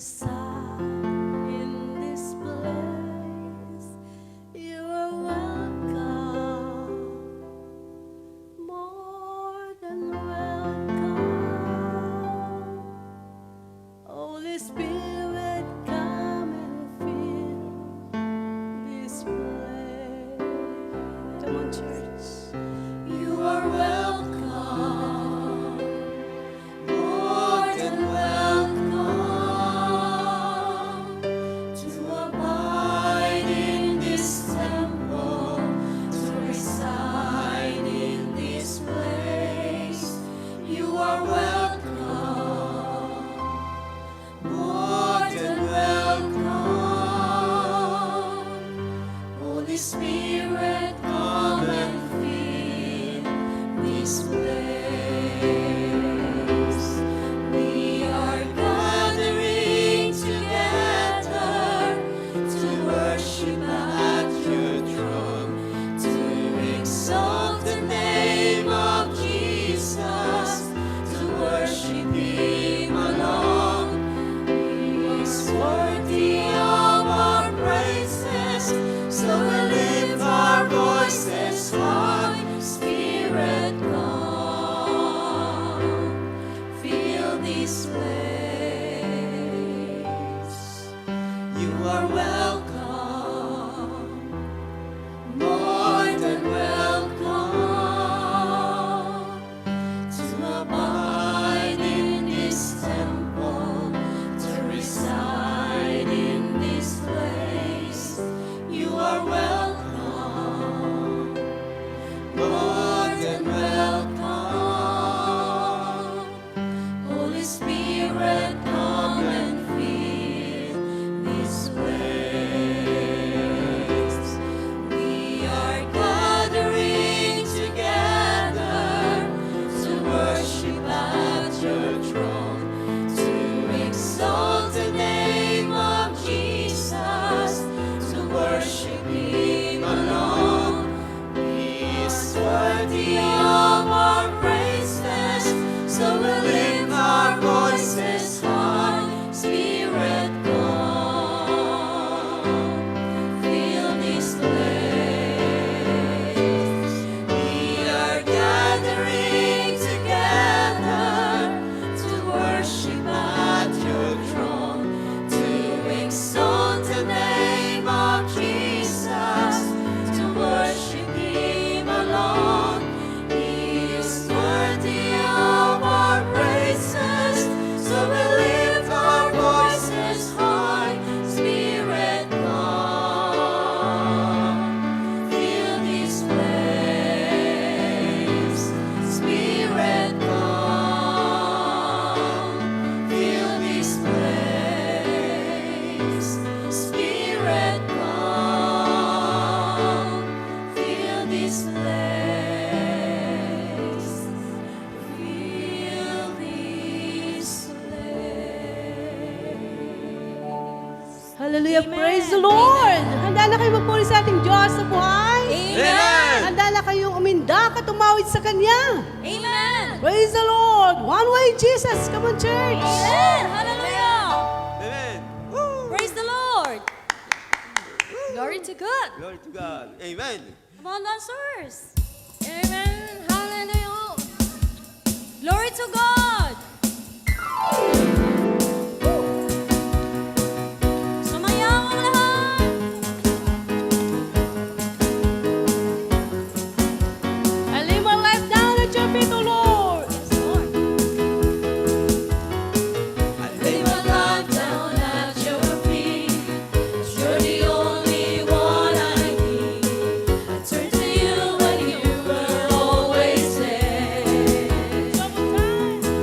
reside in this place. You are welcome, more than welcome. Holy Spirit, come and fill this place. Come on, church. You are welcome, more than welcome, to abide in this temple, to reside in this place. You are welcome, more than welcome. Holy Spirit, come and fill this place. We are gathering together to worship at your throne, to exalt the name of Jesus, to worship Him alone. He is worthy of our praises, so we lift our voices high. Spirit, come, fill this place. You are welcome, more than welcome, to abide in this temple, to reside in this place. You are welcome, more than welcome. Holy Spirit, come and fill this place. We are gathering together to worship at your throne, to exalt the name of Jesus, to worship Him alone. He is worthy of our praises, so we lift our voices high. Spirit, come, fill this place. We are gathering together to worship at your throne, to exalt the name of Jesus, to worship Him alone. He is worthy of our praises, so we lift our voices high. Spirit, come, fill this place. Spirit, come, fill this place. Spirit, come, fill this place. Fill this place. Hallelujah! Amen. Praise the Lord! Handa na kayo magpuri sa ating Diyos sa buhay? Amen. Handa na kayong umindak at tumawid sa Kanya? Amen. Praise the Lord! One way Jesus! Come on, church! Amen. Hallelujah. Amen. Woo. Praise the Lord. Glory to God. Glory to God. Amen. Come on, dancers. Amen. Hallelujah. Glory to God. Sumayaw ang lahat. I lay my life down at your feet, O Lord! Yes, Lord. I Lay my life down at your feet. You're the only one I need. I turn to you when you were always there. Trouble time!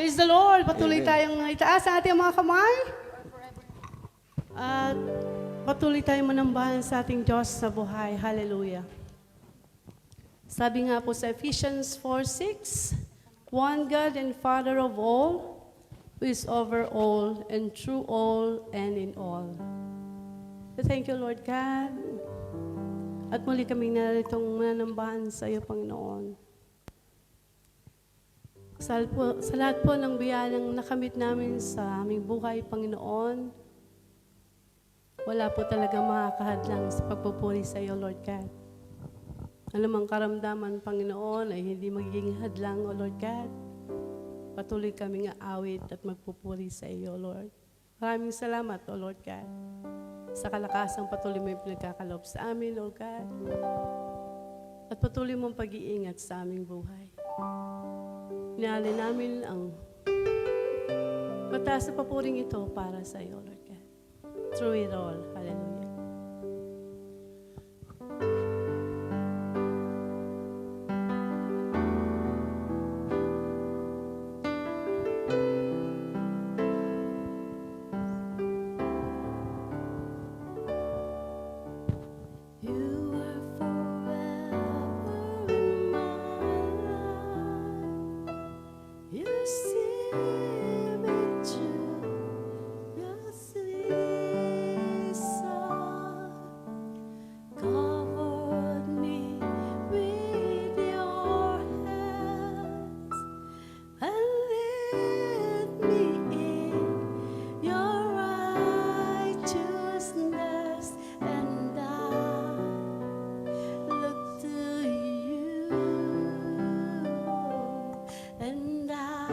Praise the Lord! Patuloy Amen. tayong itaas ang ating mga kamay. At patuloy tayong manambahan sa ating Diyos sa buhay. Hallelujah. Sabi nga po sa Ephesians 4:6, one God and Father of all, who is over all and through all and in all. So thank you, Lord God. At muli kaming naritong manambahan sa iyo, Panginoon. Sa lahat po ng biyayang nakamit namin sa aming buhay, Panginoon, wala po talaga makakahadlang sa pagpupuri sa iyo, Lord God. Anumang karamdaman, Panginoon, ay hindi magiging hadlang, O Lord God. Patuloy kaming aawit at magpupuri sa iyo, Lord. Maraming salamat, O Lord God, sa kalakasang patuloy mo yung pinagkakaloob sa amin, Lord God. At patuloy mong pag-iingat sa aming buhay. Inaalay namin ang mataas na papuring ito para sa iyo, Lord God. Through it all. Hallelujah. You are forever in my life. You see me through your sweet song. Covered me with your hands and lead me in your righteousness, and I look to you, and I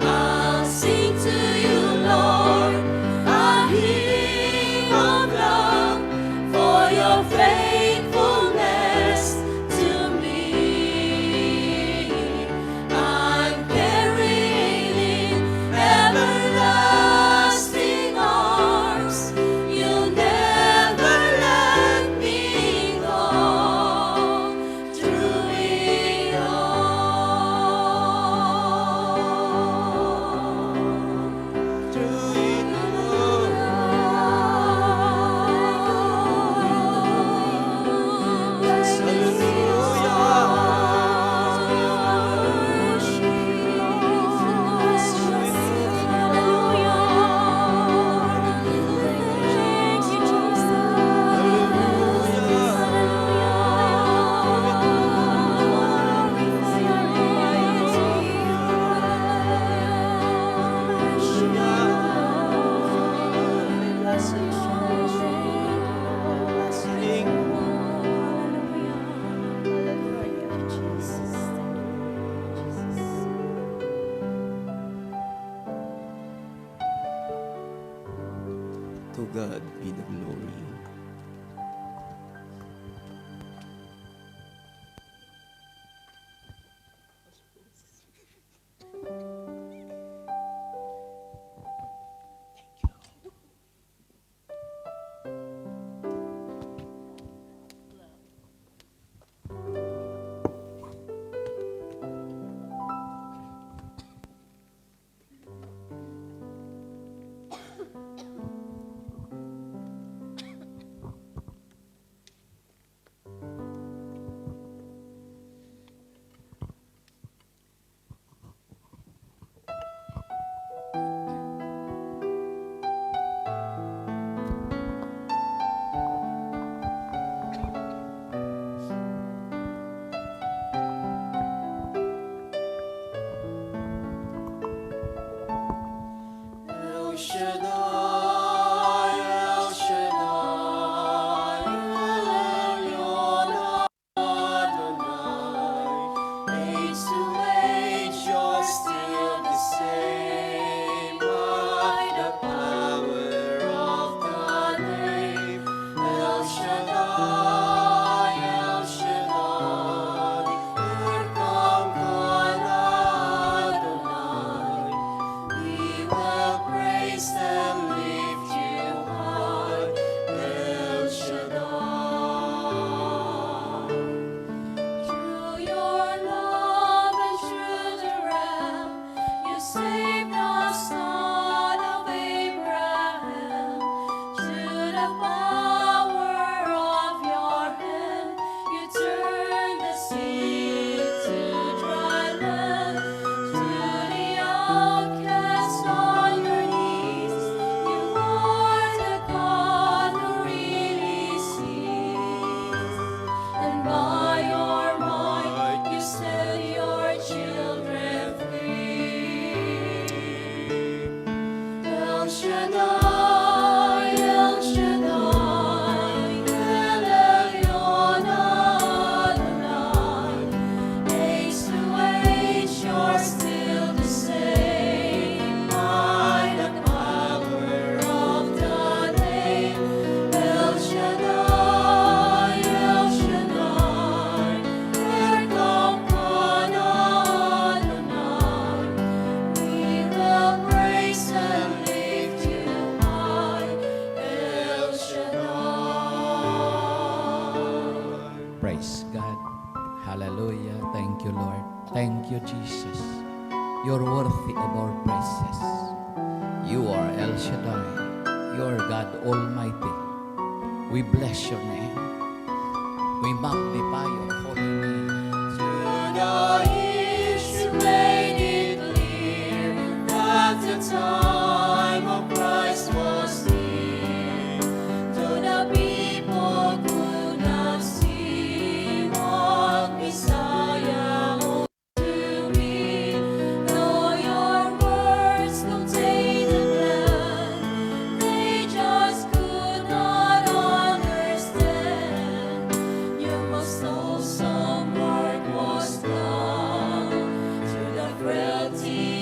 I'll sing to you, Lord, a hymn of love for your faithfulness to me. I'm carried in everlasting arms. You'll never let me go through it all. Through it all. To God be the glory. El Shaddai, El Shaddai, El Elyon Adonai. Age to age, you're still the same. By the power of the name, El Shaddai, El Shaddai, Erkamkan Adonai. We will praise and lift you high, El Shaddai. Through your love and through the ram, you saved the son of Abraham. Through the power of your hand, you turned the sea to dry land. To the outcast on your knees, you are the God who really sees. And by your might, you set your children free. El Shaddai, El Shaddai, El Elyon Adonai. Age to age, you're still the same. By the power of the name, El Shaddai, El Shaddai, Erkamkan Adonai. We will praise and lift you high, El Shaddai. Praise God. Hallelujah. Thank you, Lord. Thank you, Jesus. You're worthy of our praises. You are El Shaddai. You are God Almighty. We bless your name. We magnify your holy name. To the east you made it clear that the time of Christ was near. To the people could not see what Messiah ought to be. Though your words contain a plan, they just could not understand. You must know some work was done through the frailty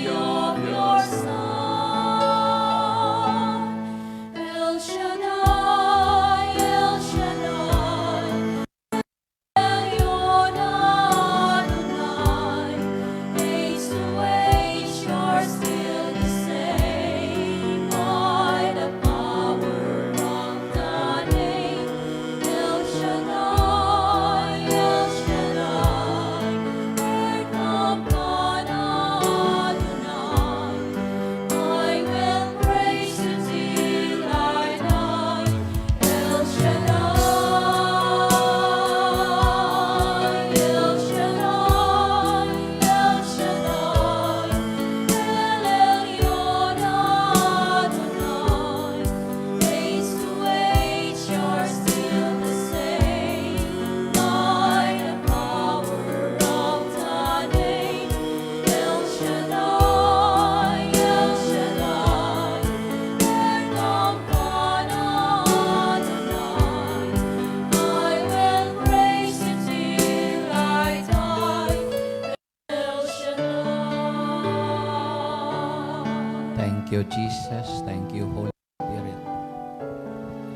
Thank you, Jesus. Thank you, Holy Spirit.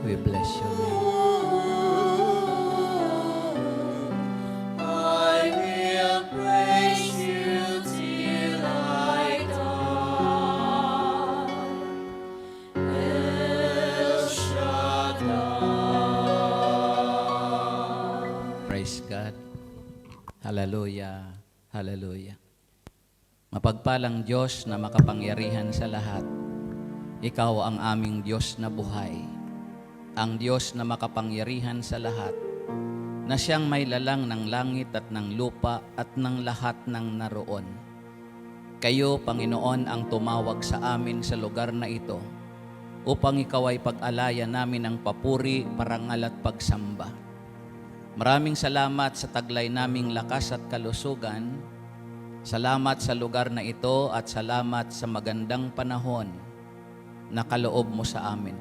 We bless your name. I will praise you till I die. El Shaddai. Praise God. Hallelujah. Hallelujah. Mapagpalang Diyos na makapangyarihan sa lahat. Ikaw ang aming Diyos na buhay. Ang Diyos na makapangyarihan sa lahat, na siyang may lalang ng langit at ng lupa at ng lahat ng naroon. Kayo, Panginoon, ang tumawag sa amin sa lugar na ito upang ikaw ay pag-alaya namin ng papuri, parangal at pagsamba. Maraming salamat sa taglay naming lakas at kalusugan. Salamat sa lugar na ito at salamat sa magandang panahon na kaloob mo sa amin.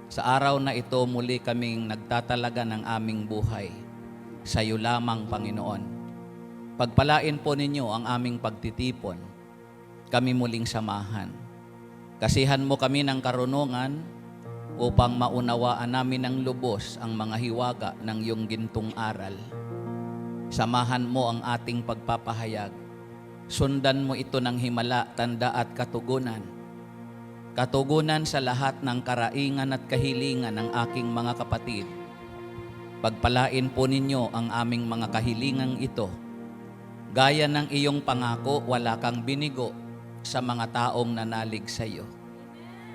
Sa araw na ito, muli kaming nagtatalaga ng aming buhay. Sa iyo lamang, Panginoon. Pagpalain po ninyo ang aming pagtitipon. Kami muling samahan. Kasihan mo kami ng karunungan upang maunawaan namin ng lubos ang mga hiwaga ng iyong gintong aral. Samahan mo ang ating pagpapahayag. Sundan mo ito ng himala, tanda at katugunan. Katugunan sa lahat ng karaingan at kahilingan ng aking mga kapatid. Pagpalain po ninyo ang aming mga kahilingang ito. Gaya ng iyong pangako, wala kang binigo sa mga taong nanalig sa iyo.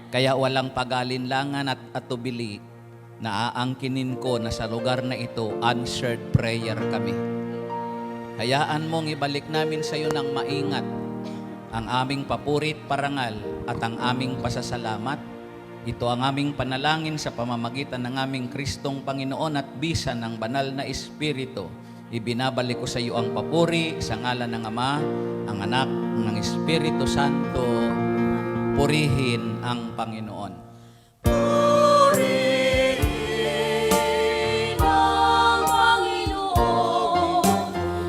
Kaya walang pagalinlangan at atubili na aangkinin ko na sa lugar na ito, answered prayer kami. Hayaan mong ibalik namin sa iyo ng maingat ang aming papurit, parangal at ang aming pasasalamat. Ito ang aming panalangin sa pamamagitan ng aming Kristong Panginoon at bisa ng banal na Espiritu. Ibinabalik ko sa iyo ang papuri sa ngalan ng Ama, ang Anak, ng Espiritu Santo. Purihin ang Panginoon. Purihin ang Panginoon,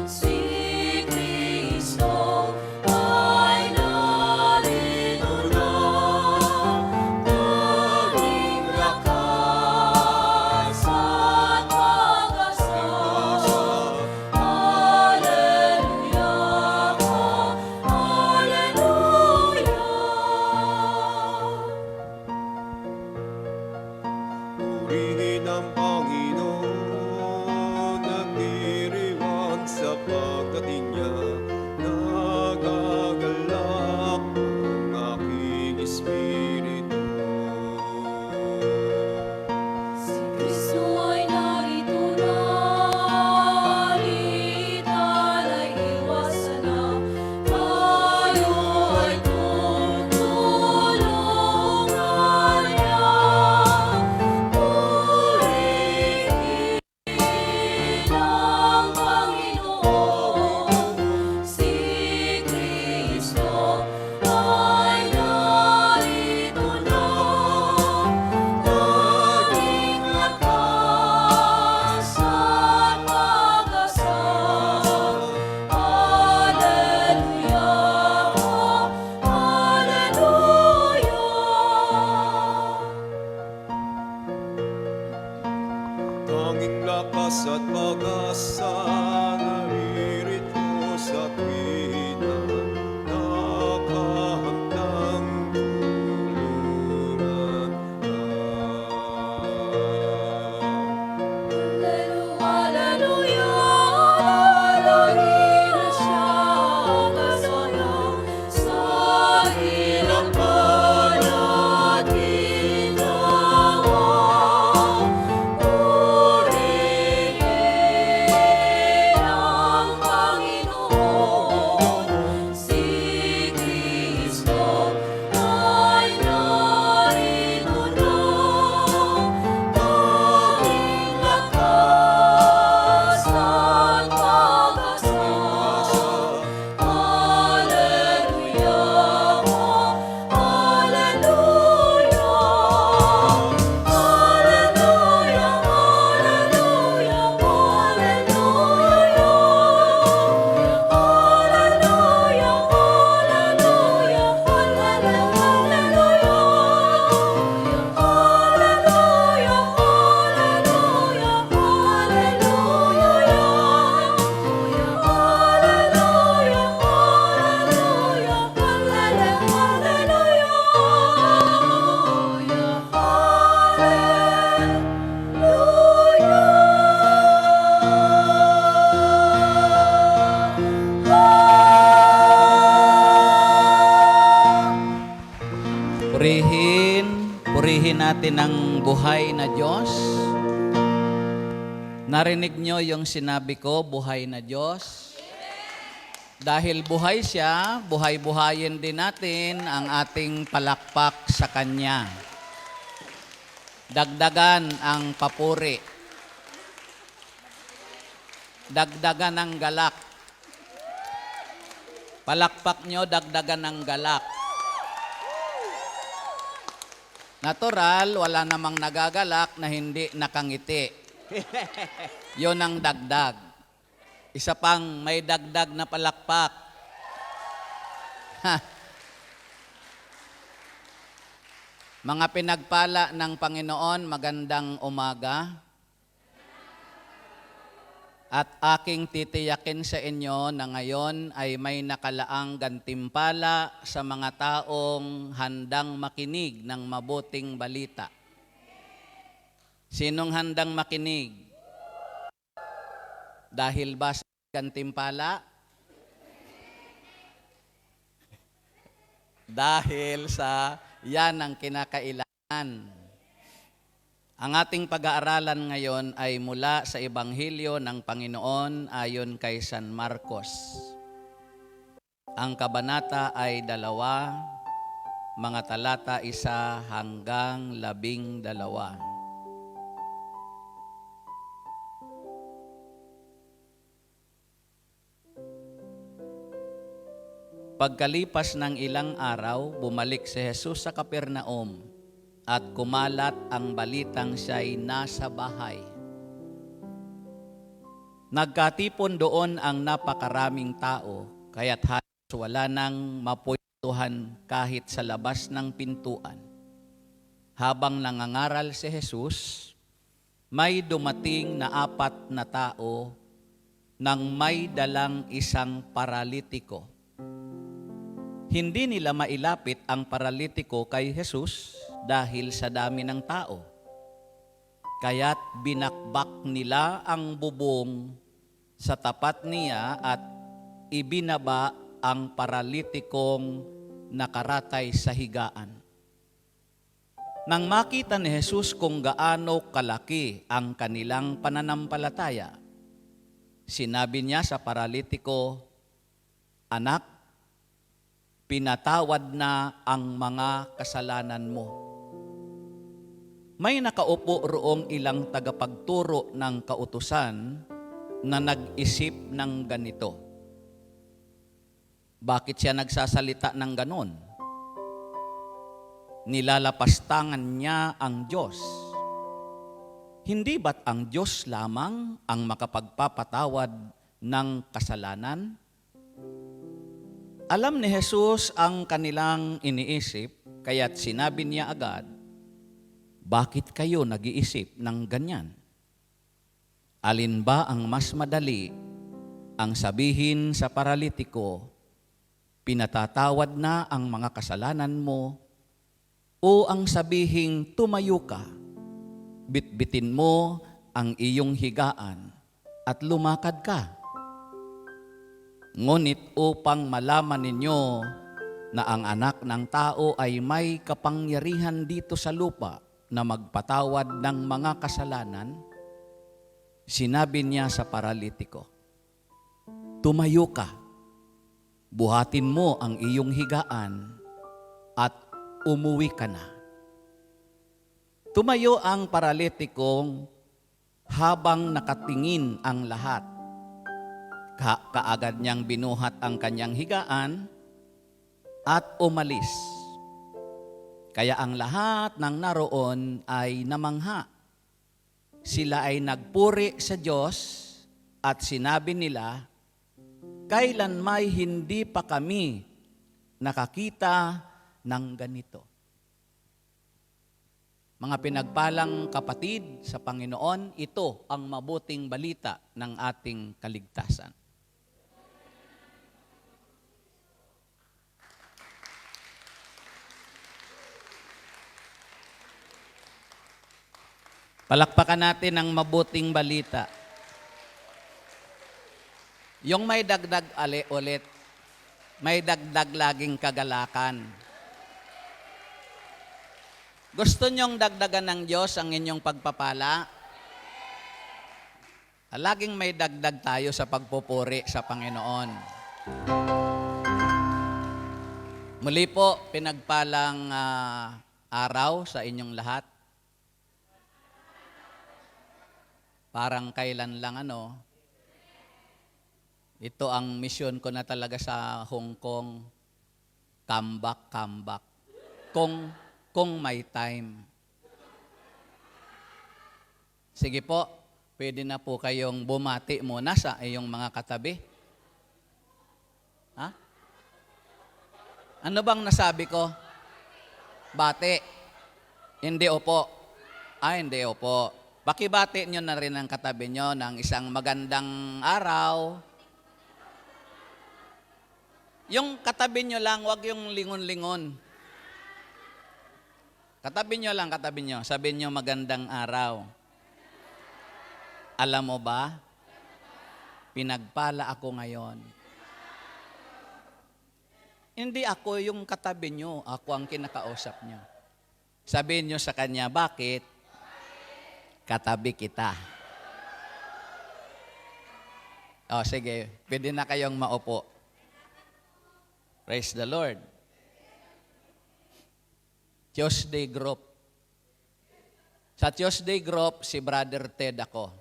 si Kristo ay narito na. Naging lakas at pag-asa. Hallelujah, hallelujah. Purihin natin ang buhay na Diyos. Narinig nyo yung sinabi ko, buhay na Diyos? Dahil buhay siya, buhay-buhayin din natin ang ating palakpak sa Kanya. Dagdagan ang papuri. Dagdagan ang galak. Palakpak nyo, dagdagan ng galak. Natural, wala namang nagagalak na hindi nakangiti. Yun ang dagdag. Isa pang may dagdag na palakpak. Mga pinagpala ng Panginoon, magandang umaga. At aking titiyakin sa inyo na ngayon ay may nakalaang gantimpala sa mga taong handang makinig ng mabuting balita. Sinong handang makinig? Dahil ba sa gantimpala? Dahil sa yan ang kinakailangan. Ang ating pag-aaralan ngayon ay mula sa Ebanghelyo ng Panginoon ayon kay San Marcos. Ang kabanata ay 2, mga talata 1 hanggang 12. Pagkalipas ng ilang araw, bumalik si Jesus sa Kapernaum. At kumalat ang balitang siya'y nasa bahay. Nagkatipon doon ang napakaraming tao, kaya't halos wala nang mapwestuhan kahit sa labas ng pintuan. Habang nangangaral si Jesus, may dumating na 4 na tao nang may dalang isang paralitiko. Hindi nila mailapit ang paralitiko kay Jesus dahil sa dami ng tao. Kaya't binakbak nila ang bubong sa tapat niya at ibinaba ang paralitikong nakaratay sa higaan. Nang makita ni Jesus kung gaano kalaki ang kanilang pananampalataya, sinabi niya sa paralitiko, "Anak, pinatawad na ang mga kasalanan mo." May nakaupo roong ilang tagapagturo ng kautusan na nag-isip ng ganito. Bakit siya nagsasalita ng ganon? Nilalapastangan niya ang Diyos. Hindi ba't ang Diyos lamang ang makapagpapatawad ng kasalanan? Alam ni Jesus ang kanilang iniisip, kaya't sinabi niya agad, "Bakit kayo nag-iisip ng ganyan? Alin ba ang mas madali, ang sabihin sa paralitiko, pinatatawad na ang mga kasalanan mo, o ang sabihing tumayo ka, bitbitin mo ang iyong higaan at lumakad ka? Ngunit upang malaman ninyo na ang anak ng tao ay may kapangyarihan dito sa lupa na magpatawad ng mga kasalanan, sinabi niya sa paralitiko, tumayo ka, buhatin mo ang iyong higaan at umuwi ka na." Tumayo ang paralitikong habang nakatingin ang lahat. Kaagad niyang binuhat ang kanyang higaan at umalis. Kaya ang lahat ng naroon ay namangha. Sila ay nagpuri sa Diyos at sinabi nila, "Kailan may hindi pa kami nakakita ng ganito." Mga pinagpalang kapatid sa Panginoon, ito ang mabuting balita ng ating kaligtasan. Palakpakan natin ang mabuting balita. Yung may dagdag ulit, may dagdag laging kagalakan. Gusto nyong dagdagan ng Diyos ang inyong pagpapala? Laging may dagdag tayo sa pagpupuri sa Panginoon. Muli po, pinagpalang araw sa inyong lahat. Parang kailan lang ito ang mission ko na talaga sa Hong Kong. Comeback. Kung may time. Sige po, pwede na po kayong bumati muna sa iyong mga katabi. Ha? Ano bang nasabi ko? Bati. Hindi opo. Hindi opo. Pakibati nyo na rin ang katabi nyo ng isang magandang araw. Yung katabi nyo lang, wag yung lingon-lingon. Katabi nyo. Sabihin nyo magandang araw. Alam mo ba? Pinagpala ako ngayon. Hindi ako yung katabi nyo, ako ang kinakausap nyo. Sabihin nyo sa kanya, bakit? Katabi kita. Sige, pwede na kayong maupo. Praise the Lord. Tuesday group. Sa Tuesday group, si Brother Ted ako.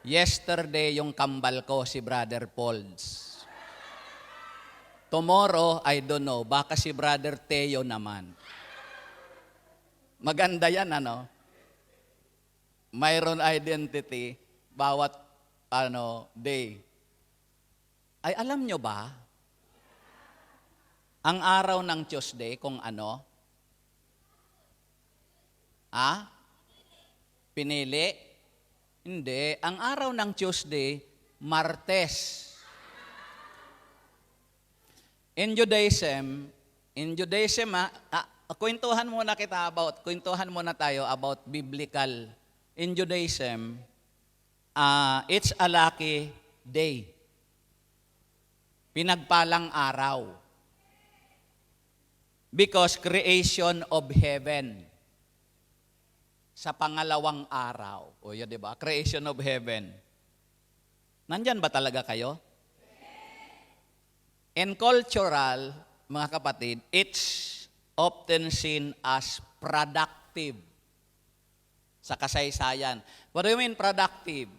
Yesterday, yung kambal ko, si Brother Pauls. Tomorrow, I don't know, baka si Brother Teo naman. Maganda yan, Mayroon identity, bawat, day. Ay, alam nyo ba, ang araw ng Tuesday, kung ano? Pinili? Hindi. Ang araw ng Tuesday, Martes. In Judaism, kwentuhan muna tayo about biblical. In Judaism, it's a lucky day. Pinagpalang araw. Because creation of heaven. Sa pangalawang araw. O yun, di ba? Creation of heaven. Nandyan ba talaga kayo? In cultural, mga kapatid, it's often seen as productive sa kasaysayan. What do you mean productive?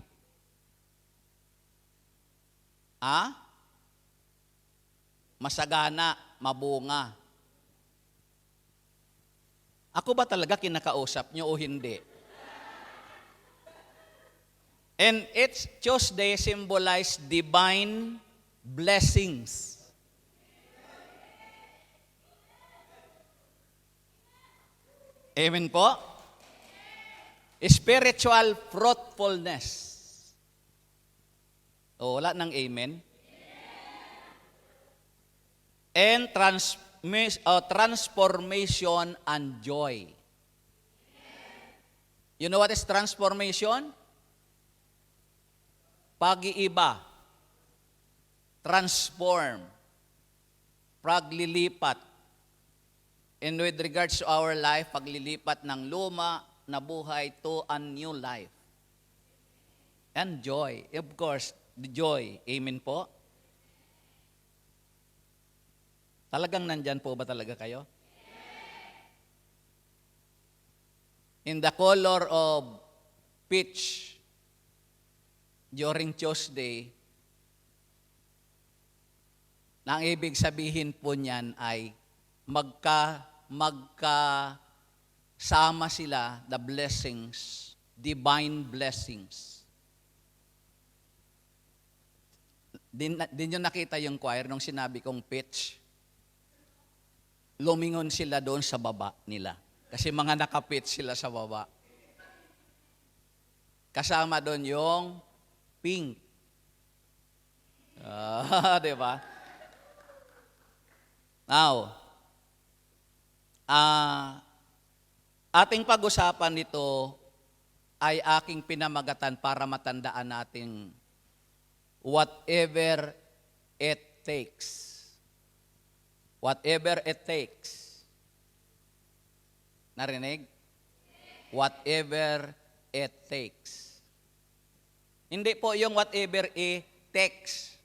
Masagana, mabunga. Ako ba talaga kinakausap nyo o hindi? And it's Tuesday symbolize divine blessings. Amen po? Spiritual fruitfulness. Wala nang amen? And transformation and joy. You know what is transformation? Pag-iiba. Transform. Paglilipat. And with regards to our life, paglilipat ng luma na buhay to a new life. And joy. Of course, the joy. Amen po? Talagang nandyan po ba talaga kayo? In the color of peach during Tuesday, na ang ibig sabihin po niyan ay magkasama sila, the blessings, divine blessings. Din nyo nakita yung choir nung sinabi kong pitch? Lumingon sila doon sa baba nila. Kasi mga nakapitch sila sa baba. Kasama doon yung pink. Di ba? Now, ating pag-usapan nito ay aking pinamagatan para matandaan natin whatever it takes. Whatever it takes. Narinig? Whatever it takes. Hindi po yung whatever it takes.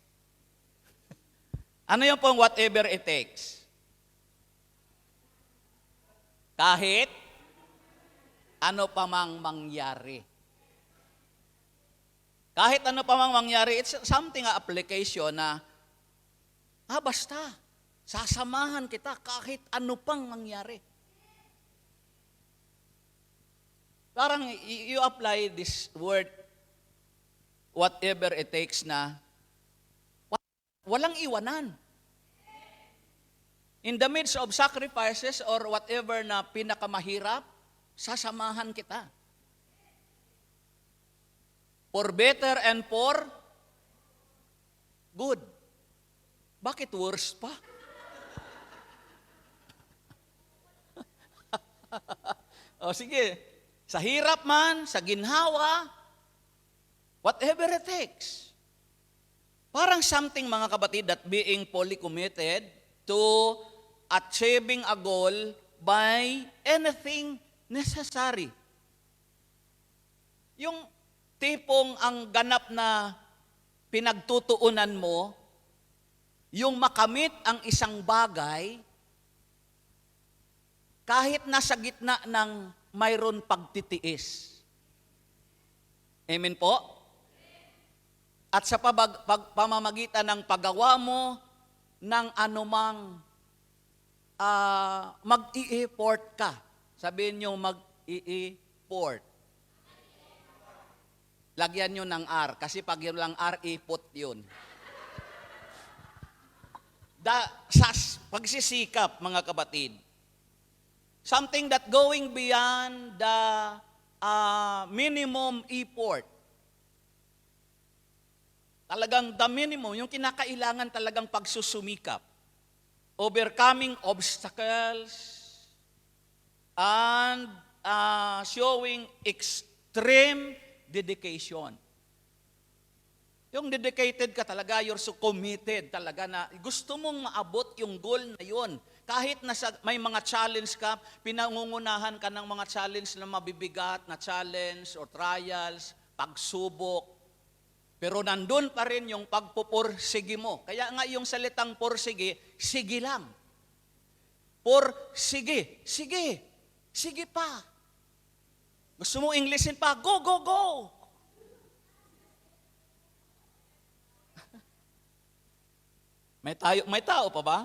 Ano yung pong whatever it takes? Kahit ano pa mang mangyari. Kahit ano pa mang mangyari, it's something application na, basta, sasamahan kita kahit ano pang mangyari. Parang you apply this word, whatever it takes na, walang iwanan. In the midst of sacrifices or whatever na pinakamahirap, sasamahan kita. For better and for good. Bakit worse pa? O sige, sa hirap man, sa ginhawa, whatever it takes. Parang something, mga kapatid, that being fully committed to achieving a goal by anything necessary. Yung tipong ang ganap na pinagtutuunan mo, yung makamit ang isang bagay, kahit nasa gitna ng mayroon pagtitiis. Amen po? At sa pamamagitan ng paggawa mo ng anumang mag-i-effort ka. Sabihin nyo, mag-i-effort. Lagyan nyo ng R, kasi pag yun lang R, ipot yun. Pagsisikap, mga kapatid. Something that going beyond the minimum effort. Talagang the minimum, yung kinakailangan talagang pagsusumikap. Overcoming obstacles and showing extreme dedication. Yung dedicated ka talaga, you're so committed talaga na gusto mong maabot yung goal na yun. Kahit may mga challenge ka, pinangungunahan ka ng mga challenge na mabibigat na challenge or trials, pagsubok. Pero nandun pa rin yung pagpupursige mo. Kaya nga yung salitang pursige, sige lang. Pursige, sige, sige pa. Gusto mo Englishin pa, go, go, go. May tao pa ba?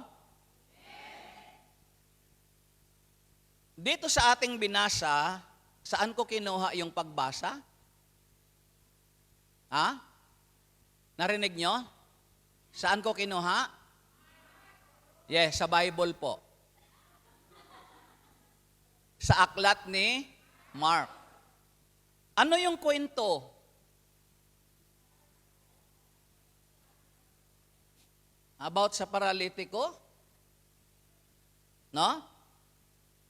Dito sa ating binasa, saan ko kinuha yung pagbasa? Ha? Narinig nyo? Saan ko kinuha? Yes, sa Bible po. Sa aklat ni Mark. Ano yung kwento? About sa paralitiko? No?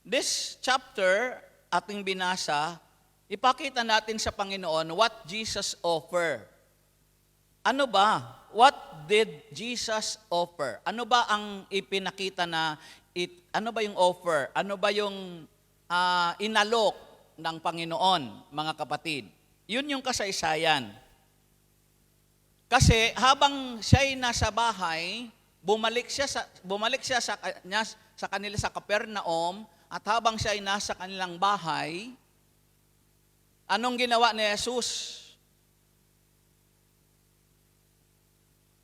This chapter, ating binasa, ipakita natin sa Panginoon what Jesus offer. Ano ba? What did Jesus offer? Ano ba ang ipinakita ano ba yung offer? Ano ba yung inalok ng Panginoon, mga kapatid? Yun yung kasaysayan. Kasi habang siya'y nasa bahay, bumalik siya sa kanila sa Capernaum, at habang siya'y nasa kanilang bahay, anong ginawa ni Jesus?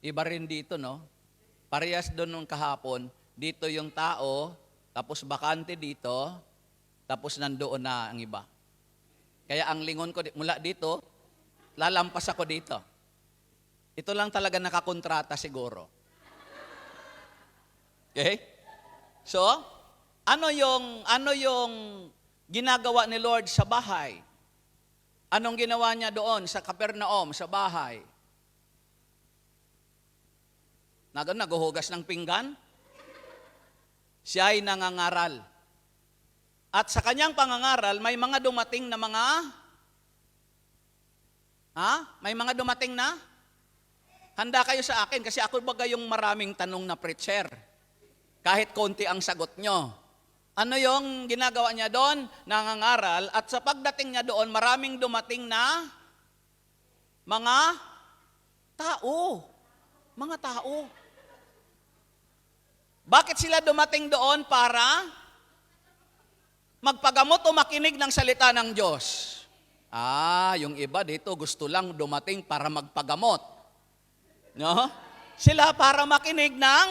Iba rin dito, no? Parehas doon nung kahapon, dito yung tao, tapos bakante dito, tapos nandoon na ang iba. Kaya ang lingon ko, mula dito, lalampas ako dito. Ito lang talaga nakakontrata siguro. Okay? So, ano yung ginagawa ni Lord sa bahay? Anong ginawa niya doon sa Capernaum, sa bahay? Naghuhugas ng pinggan? Siya ay nangangaral. At sa kanyang pangangaral, may mga dumating na May mga dumating na? Handa kayo sa akin kasi ako baga yung maraming tanong na preacher. Kahit konti ang sagot nyo. Ano yung ginagawa niya doon? Nangangaral. At sa pagdating niya doon, maraming dumating na mga tao. Mga tao. Bakit sila dumating doon? Para magpagamot o makinig ng salita ng Diyos. Yung iba dito gusto lang dumating para magpagamot. No? Sila para makinig ng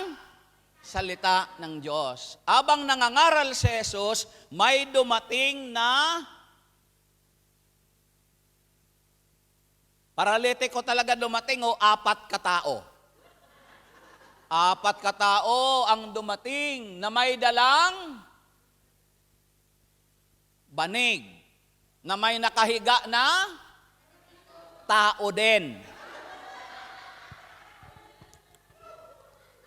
salita ng Diyos. Abang nangangaral si Jesus, may dumating na paralitiko talaga dumating o 4 katao. 4 katao ang dumating na may dalang banig, na may nakahiga na tao din.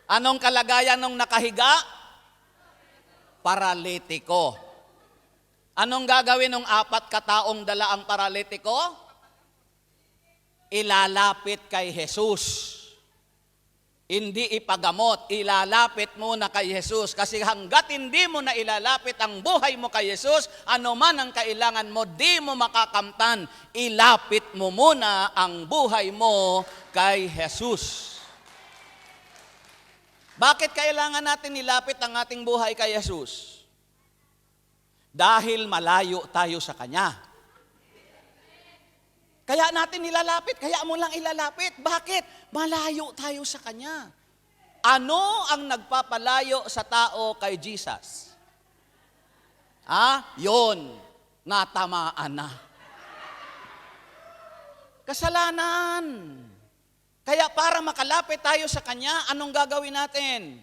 Anong kalagayan ng nakahiga? Paralitiko. Anong gagawin ng 4 kataong dala ang paralitiko? Ilalapit kay Jesus. Hindi ipagamot, ilalapit muna kay Jesus. Kasi hanggat hindi mo na ilalapit ang buhay mo kay Jesus, ano man ang kailangan mo, di mo makakamtan. Ilapit mo muna ang buhay mo kay Jesus. Bakit kailangan natin ilapit ang ating buhay kay Jesus? Dahil malayo tayo sa Kanya. Kaya natin ilalapit, kaya mo lang ilalapit. Bakit? Malayo tayo sa Kanya. Ano ang nagpapalayo sa tao kay Jesus? Yun, natamaan na. Kasalanan. Kaya para makalapit tayo sa Kanya, anong gagawin natin?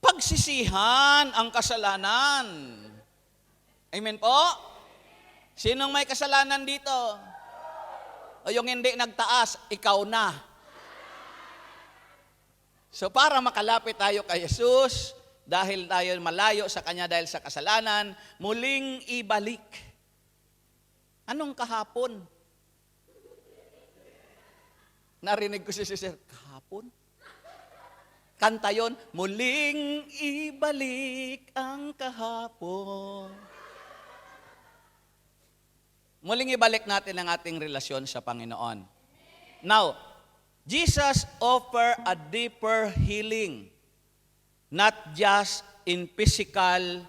Pagsisihan ang kasalanan. Amen po? Sinong may kasalanan dito? O yung hindi nagtaas, ikaw na. So para makalapit tayo kay Jesus, dahil tayo malayo sa Kanya dahil sa kasalanan, muling ibalik. Anong kahapon? Narinig ko si Sir, kahapon? Kanta yun, muling ibalik ang kahapon. Muling ibalik natin ang ating relasyon sa Panginoon. Now, Jesus offer a deeper healing, not just in physical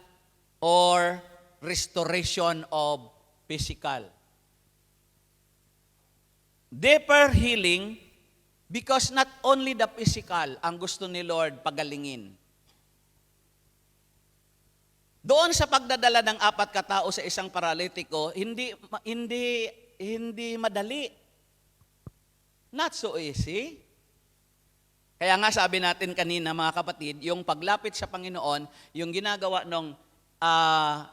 or restoration of physical. Deeper healing because not only the physical ang gusto ni Lord pagalingin. Doon sa pagdadala ng 4 katao sa isang paralitiko, hindi madali. Not so easy. Kaya nga sabi natin kanina mga kapatid, yung paglapit sa Panginoon, yung ginagawa nung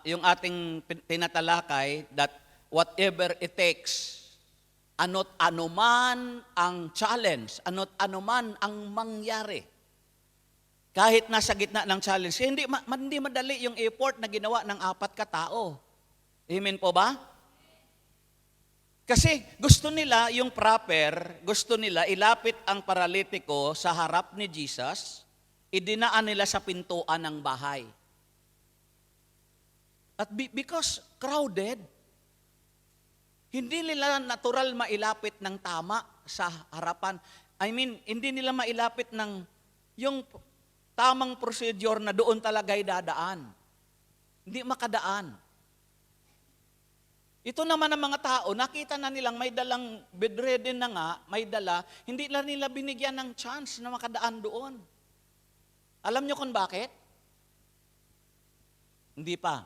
yung ating tinatalakay that whatever it takes, ano't anuman ang challenge, ano't anuman ang mangyari. Kahit nasa gitna ng challenge, hindi madali yung effort na ginawa ng 4 katao. Amen po ba? Kasi gusto nila yung proper, gusto nila ilapit ang paralitiko sa harap ni Jesus, idinaan nila sa pintuan ng bahay. At because crowded, hindi nila natural mailapit ng tama sa harapan. I mean, hindi nila mailapit ng yung tamang procedure na doon talaga'y dadaan. Hindi makadaan. Ito naman ang mga tao, nakita na nilang may dalang bedridden na nga, may dala, hindi na nila binigyan ng chance na makadaan doon. Alam niyo kung bakit? Hindi pa.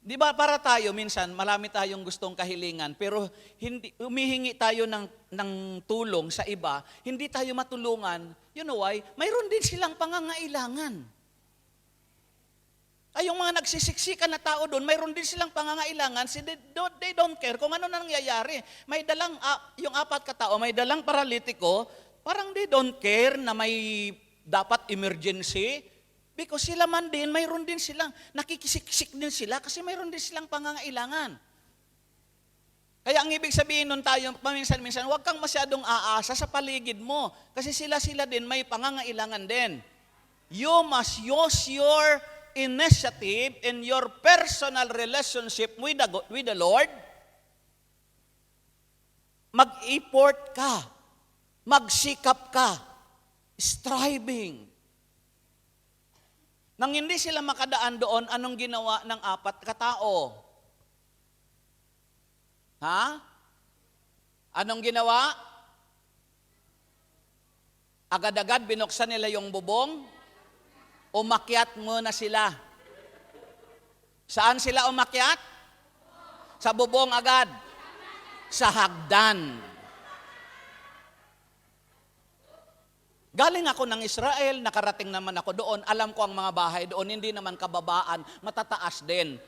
Di ba para tayo minsan, marami tayong gustong kahilingan, pero humihingi tayo ng tulong sa iba, hindi tayo matulungan. You know why? Mayroon din silang pangangailangan. Ay, yung mga nagsisiksikan na tao doon, mayroon din silang pangangailangan, they don't care kung ano nangyayari. May dalang, yung 4 katao, may dalang paralitiko, parang they don't care na may dapat emergency. Because sila man din, mayroon din silang, nakikisiksik din sila kasi mayroon din silang pangangailangan. Kaya ang ibig sabihin nun tayo, paminsan-minsan, huwag kang masyadong aasa sa paligid mo. Kasi sila din may pangangailangan din. You must use your initiative in your personal relationship with the Lord. Mag-effort ka. Magsikap ka. Striving. Nang hindi sila makadaan doon, anong ginawa ng 4 katao? Ha? Anong ginawa? Agad-agad binuksan nila yung bubong. Umakyat muna sila. Saan sila umakyat? Sa bubong agad. Sa hagdan. Galing ako ng Israel, nakarating naman ako doon. Alam ko ang mga bahay doon, hindi naman kababaan, matataas din.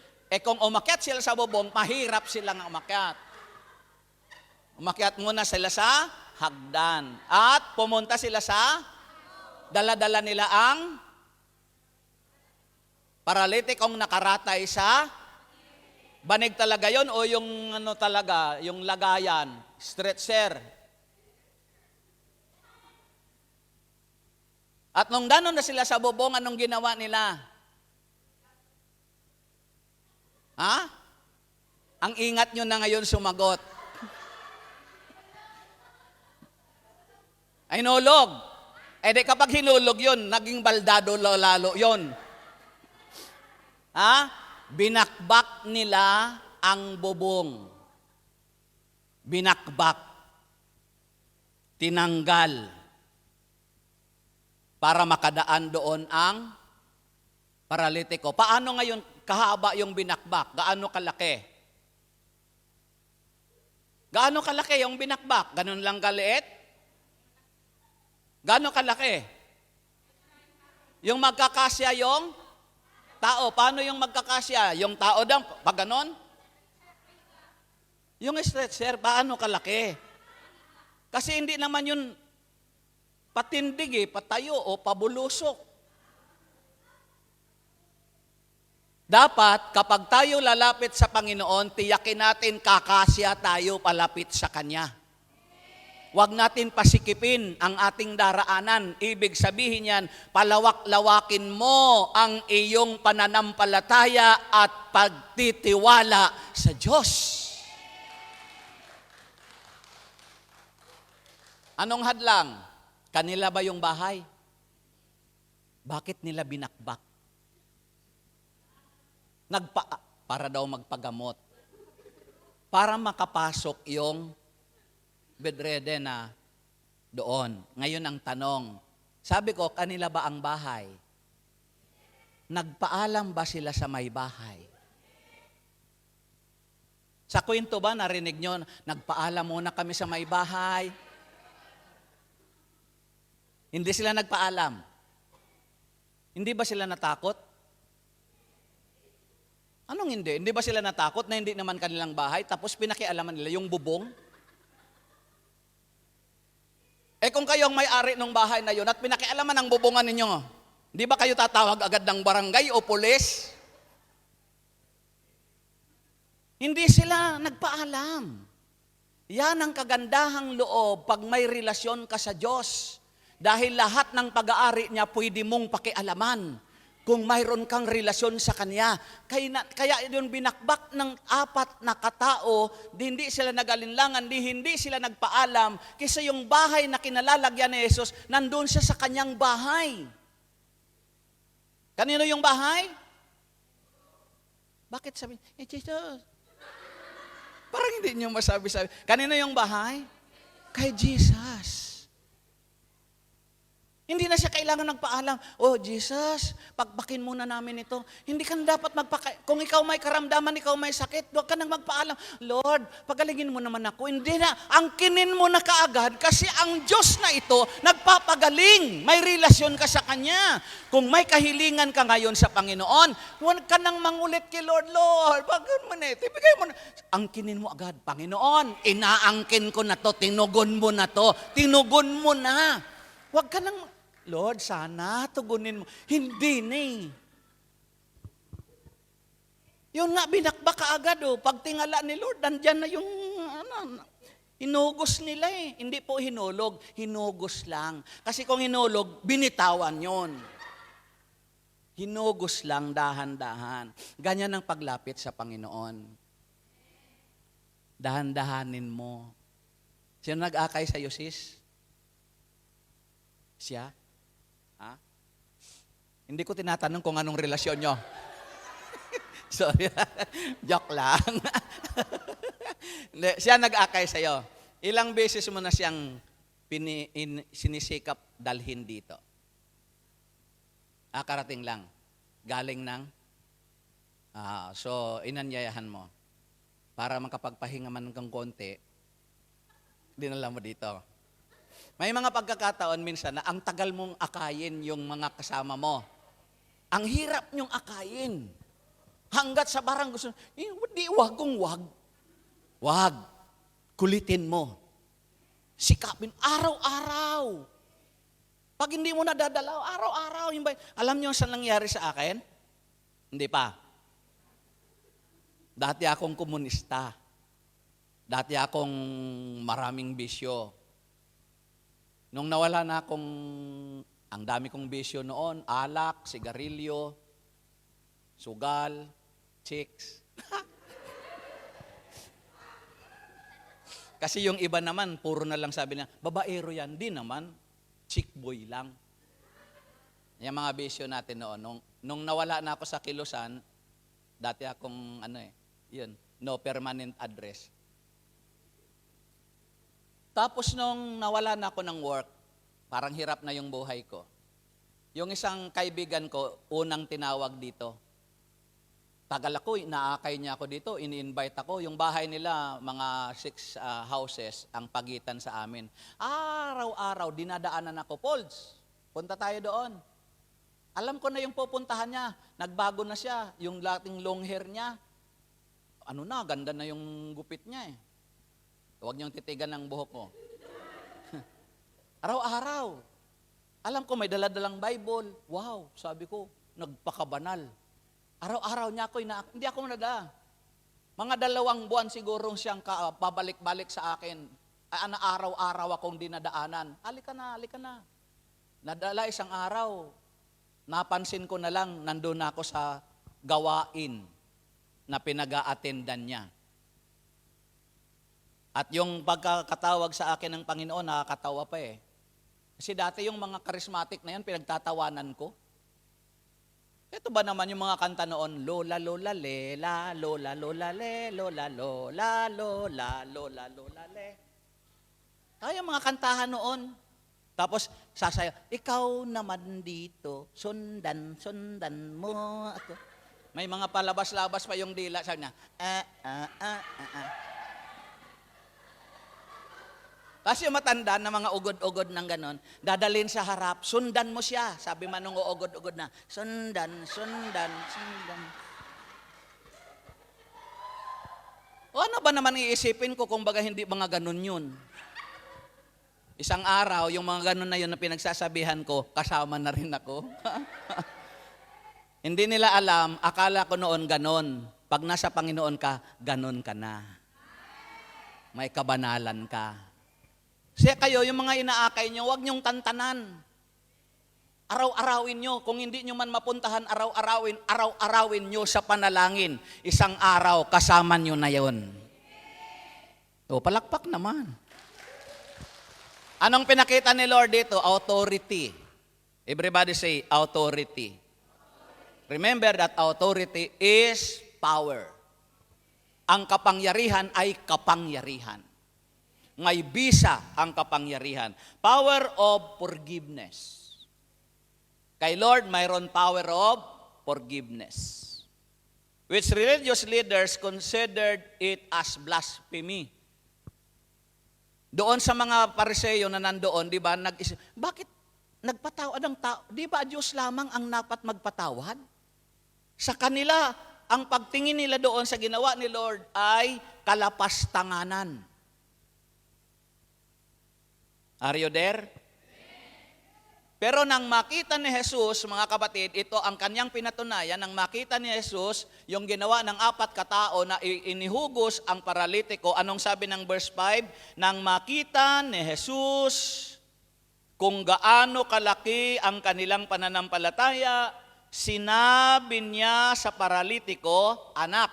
Kung umakyat sila sa bubong, mahirap silang umakyat. Umakyat muna sila sa hagdan. At pumunta sila sa, dala-dala nila ang paralitikong nakaratay sa, banig talaga yon o yung ano talaga, yung lagayan, stretcher. At nung danon na sila sa bubong, anong ginawa nila? Ha? Ang ingat nyo na ngayon sumagot. Ay nulog. Di kapag hinulog yun, naging baldado lalo yun. Ha? Binakbak nila ang bubong. Binakbak. Tinanggal. Para makadaan doon ang paralitiko. Paano ngayon kahaba yung binakbak? Gaano kalaki? Gaano kalaki yung binakbak? Ganun lang kaliit? Gaano kalaki? Yung magkakasya yung tao. Paano yung magkakasya? Yung tao daw, pag ganon? Yung stretcher, paano kalaki? Kasi hindi naman yun patindig patayo o pabulusok. Dapat, kapag tayo lalapit sa Panginoon, tiyakin natin kakasya tayo palapit sa Kanya. Huwag natin pasikipin ang ating daraanan. Ibig sabihin yan, palawak-lawakin mo ang iyong pananampalataya at pagtitiwala sa Diyos. Anong hadlang? Kanila ba yung bahay? Bakit nila binakbak? Para daw magpagamot. Para makapasok yung bedridden na doon. Ngayon ang tanong, sabi ko, kanila ba ang bahay? Nagpaalam ba sila sa may bahay? Sa kwento ba, narinig nyo, nagpaalam muna kami sa may bahay? Hindi sila nagpaalam. Hindi ba sila natakot? Anong hindi? Hindi ba sila natakot na hindi naman kanilang bahay tapos pinakialaman nila yung bubong? Kung kayo ang may-ari ng bahay na yun at pinakialaman ang bubungan ninyo, di ba kayo tatawag agad ng barangay o pulis? Hindi sila nagpaalam. Yan ang kagandahang loob pag may relasyon ka sa Diyos. Dahil lahat ng pag-aari niya pwede mong pakialaman kung mayroon kang relasyon sa Kanya. Kaya yun binakbak ng 4 na katao, hindi sila nag-alinlangan, hindi sila nagpaalam, kasi yung bahay na kinalalagyan ni Jesus, nandun siya sa Kanyang bahay. Kanino yung bahay? Bakit sabi, Jesus? Parang hindi niyo masabi-sabi. Kanino yung bahay? Kay Jesus. Hindi na siya kailangan nagpaalam, oh Jesus, pagbakin muna namin ito. Hindi ka dapat kung ikaw may karamdaman, ikaw may sakit, huwag ka nang magpaalam. Lord, pagalingin mo naman ako. Hindi na, angkinin mo na kaagad kasi ang Diyos na ito, nagpapagaling. May relasyon ka sa Kanya. Kung may kahilingan ka ngayon sa Panginoon, huwag ka nang mangulit kay Lord, bagan mo na ito, ibigay mo na. Angkinin mo agad, Panginoon, inaangkin ko na to, tinugon mo na to, tinugon mo na. Huwag ka nang, Lord, sana tugunin mo. Hindi na eh. Yun nga, binakbak ka agad. Pag tingala ni Lord, nandyan na yung Hinugos nila eh. Hindi po hinulog, hinugos lang. Kasi kung hinulog, binitawan yon. Hinugos lang, dahan-dahan. Ganyan ang paglapit sa Panginoon. Dahan-dahanin mo. Sino nag-akay sa iyo, sis? Siya? Ha? Hindi ko tinatanong kung anong relasyon nyo. Sorry. Joke lang. Hindi, siya nag-akay sa iyo. Ilang beses mo na siyang sinisikap dalhin dito? Karating lang. Galing ng? So, inanyayahan mo. Para makapagpahinga man kang konti, dinala mo dito. May mga pagkakataon minsan na ang tagal mong akayin yung mga kasama mo. Ang hirap niyong akayin. Hanggat sa barang gusto, wag kong wag. Wag. Kulitin mo. Sikapin araw-araw. Pag hindi mo nadadalaw, araw-araw. Alam niyo saan nangyari sa akin? Hindi pa. Dati akong komunista. Dati akong maraming bisyo. Nung nawala na akong, ang dami kong bisyo noon, alak, sigarilyo, sugal, chicks. Kasi yung iba naman, puro na lang sabi niya, babaero yan. Di naman, chick boy lang. Yung mga bisyo natin noon. Nung nawala na ako sa Kilusan, dati akong, no permanent address. Tapos nung nawala na ako ng work, parang hirap na yung buhay ko. Yung isang kaibigan ko, unang tinawag dito. Tagal ako, inaakay niya ako dito, ini-invite ako. Yung bahay nila, mga 6 houses ang pagitan sa amin. Araw-araw, dinadaanan ako, Polds, punta tayo doon. Alam ko na yung pupuntahan niya. Nagbago na siya, yung lating long hair niya. Ganda na yung gupit niya eh. Huwag niyong titigan ng buhok ko. Araw-araw. Alam ko may dala-dalang Bible. Wow, sabi ko, nagpakabanal. Araw-araw niya ako, hindi ako nadala. Mga 2 buwan siguro siyang pabalik-balik sa akin. Araw-araw akong dinadaanan. Halika na. Nadala isang araw. Napansin ko na lang, nandun ako sa gawain na pinag-a-attendan niya. At yung pagkakatawag sa akin ng Panginoon, nakakatawa pa eh. Kasi dati yung mga charismatic na yan, pinagtatawanan ko. Ito ba naman yung mga kanta noon? Lola, lola, le, la, lola, lola, le, lola, lola, lola, lola, lola, le. Kaya mga kantahan noon. Tapos sasayaw, ikaw naman dito, sundan mo ako. May mga palabas-labas pa yung dila. Sabi niya, Kasi yung matanda na mga ugod-ugod ng ganon, dadalhin sa harap, sundan mo siya. Sabi man nung uugod-ugod na, sundan. O ano ba naman iisipin ko kung baga hindi mga ganon yun? Isang araw, yung mga ganon na yun na pinagsasabihan ko, kasama na rin ako. Hindi nila alam, akala ko noon ganon. Pag nasa Panginoon ka, ganon ka na. May kabanalan ka. Kasi kayo, yung mga inaakay nyo, huwag nyong tantanan. Araw-arawin nyo. Kung hindi nyo man mapuntahan, araw-arawin nyo sa panalangin. Isang araw, kasama nyo na yon. O, palakpak naman. Anong pinakita ni Lord dito? Authority. Everybody say, authority. Remember that authority is power. Ang kapangyarihan ay kapangyarihan. May bisa ang kapangyarihan. Power of forgiveness. Kay Lord, mayroon power of forgiveness. Which religious leaders considered it as blasphemy. Doon sa mga Pariseo na nandoon, di ba, bakit nagpatawad ang tao? Di ba Diyos lamang ang dapat magpatawad? Sa kanila, ang pagtingin nila doon sa ginawa ni Lord ay kalapastanganan. Are you there? Pero nang makita ni Jesus, mga kapatid, ito ang kanyang pinatunayan, nang makita ni Jesus, yung ginawa ng 4 katao na inihugos ang paralitiko, anong sabi ng verse 5? Nang makita ni Jesus kung gaano kalaki ang kanilang pananampalataya, sinabi niya sa paralitiko, anak,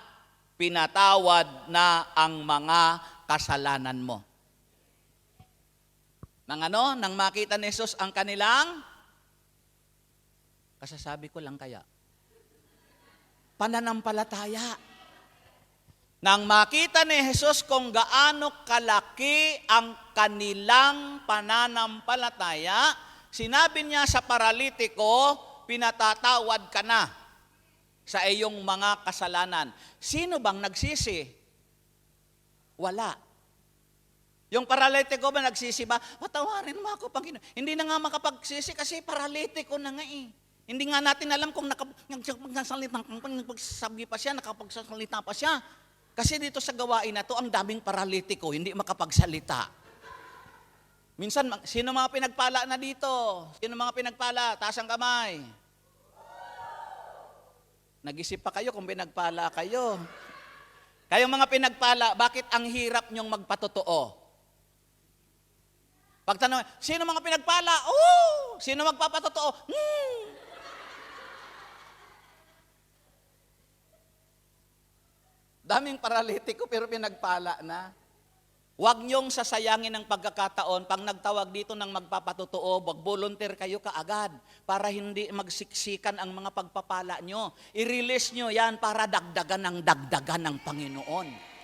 pinatawad na ang mga kasalanan mo. Nang makita ni Jesus ang kanilang, kasasabi ko lang kaya, pananampalataya. Nang makita ni Jesus kung gaano kalaki ang kanilang pananampalataya, sinabi niya sa paralitiko, pinatatawad ka na sa iyong mga kasalanan. Sino bang nagsisi? Wala. Yung paralitiko ba nagsisi ba? Patawarin mo ako, Panginoon. Hindi na nga makapagsisi kasi paralitiko na nga eh. Hindi nga natin alam kung nakapagsasalita pa siya, nakapagsasalita pa siya. Kasi dito sa gawain na to, ang daming paralitiko, hindi makapagsalita. Minsan, sino mga pinagpala na dito? Sino mga pinagpala? Taas ang kamay. Nag-isip pa kayo kung pinagpala kayo. Kayong mga pinagpala, bakit ang hirap nyong magpatotoo? Pagtanong, sino mga pinagpala? Oh! Sino magpapatotoo? Daming paralitiko pero pinagpala na. Huwag niyong sasayangin ang pagkakataon. Pag nagtawag dito ng magpapatotoo, mag-volunteer kayo kaagad para hindi magsiksikan ang mga pagpapala nyo. I-release nyo yan para dagdagan ng Panginoon.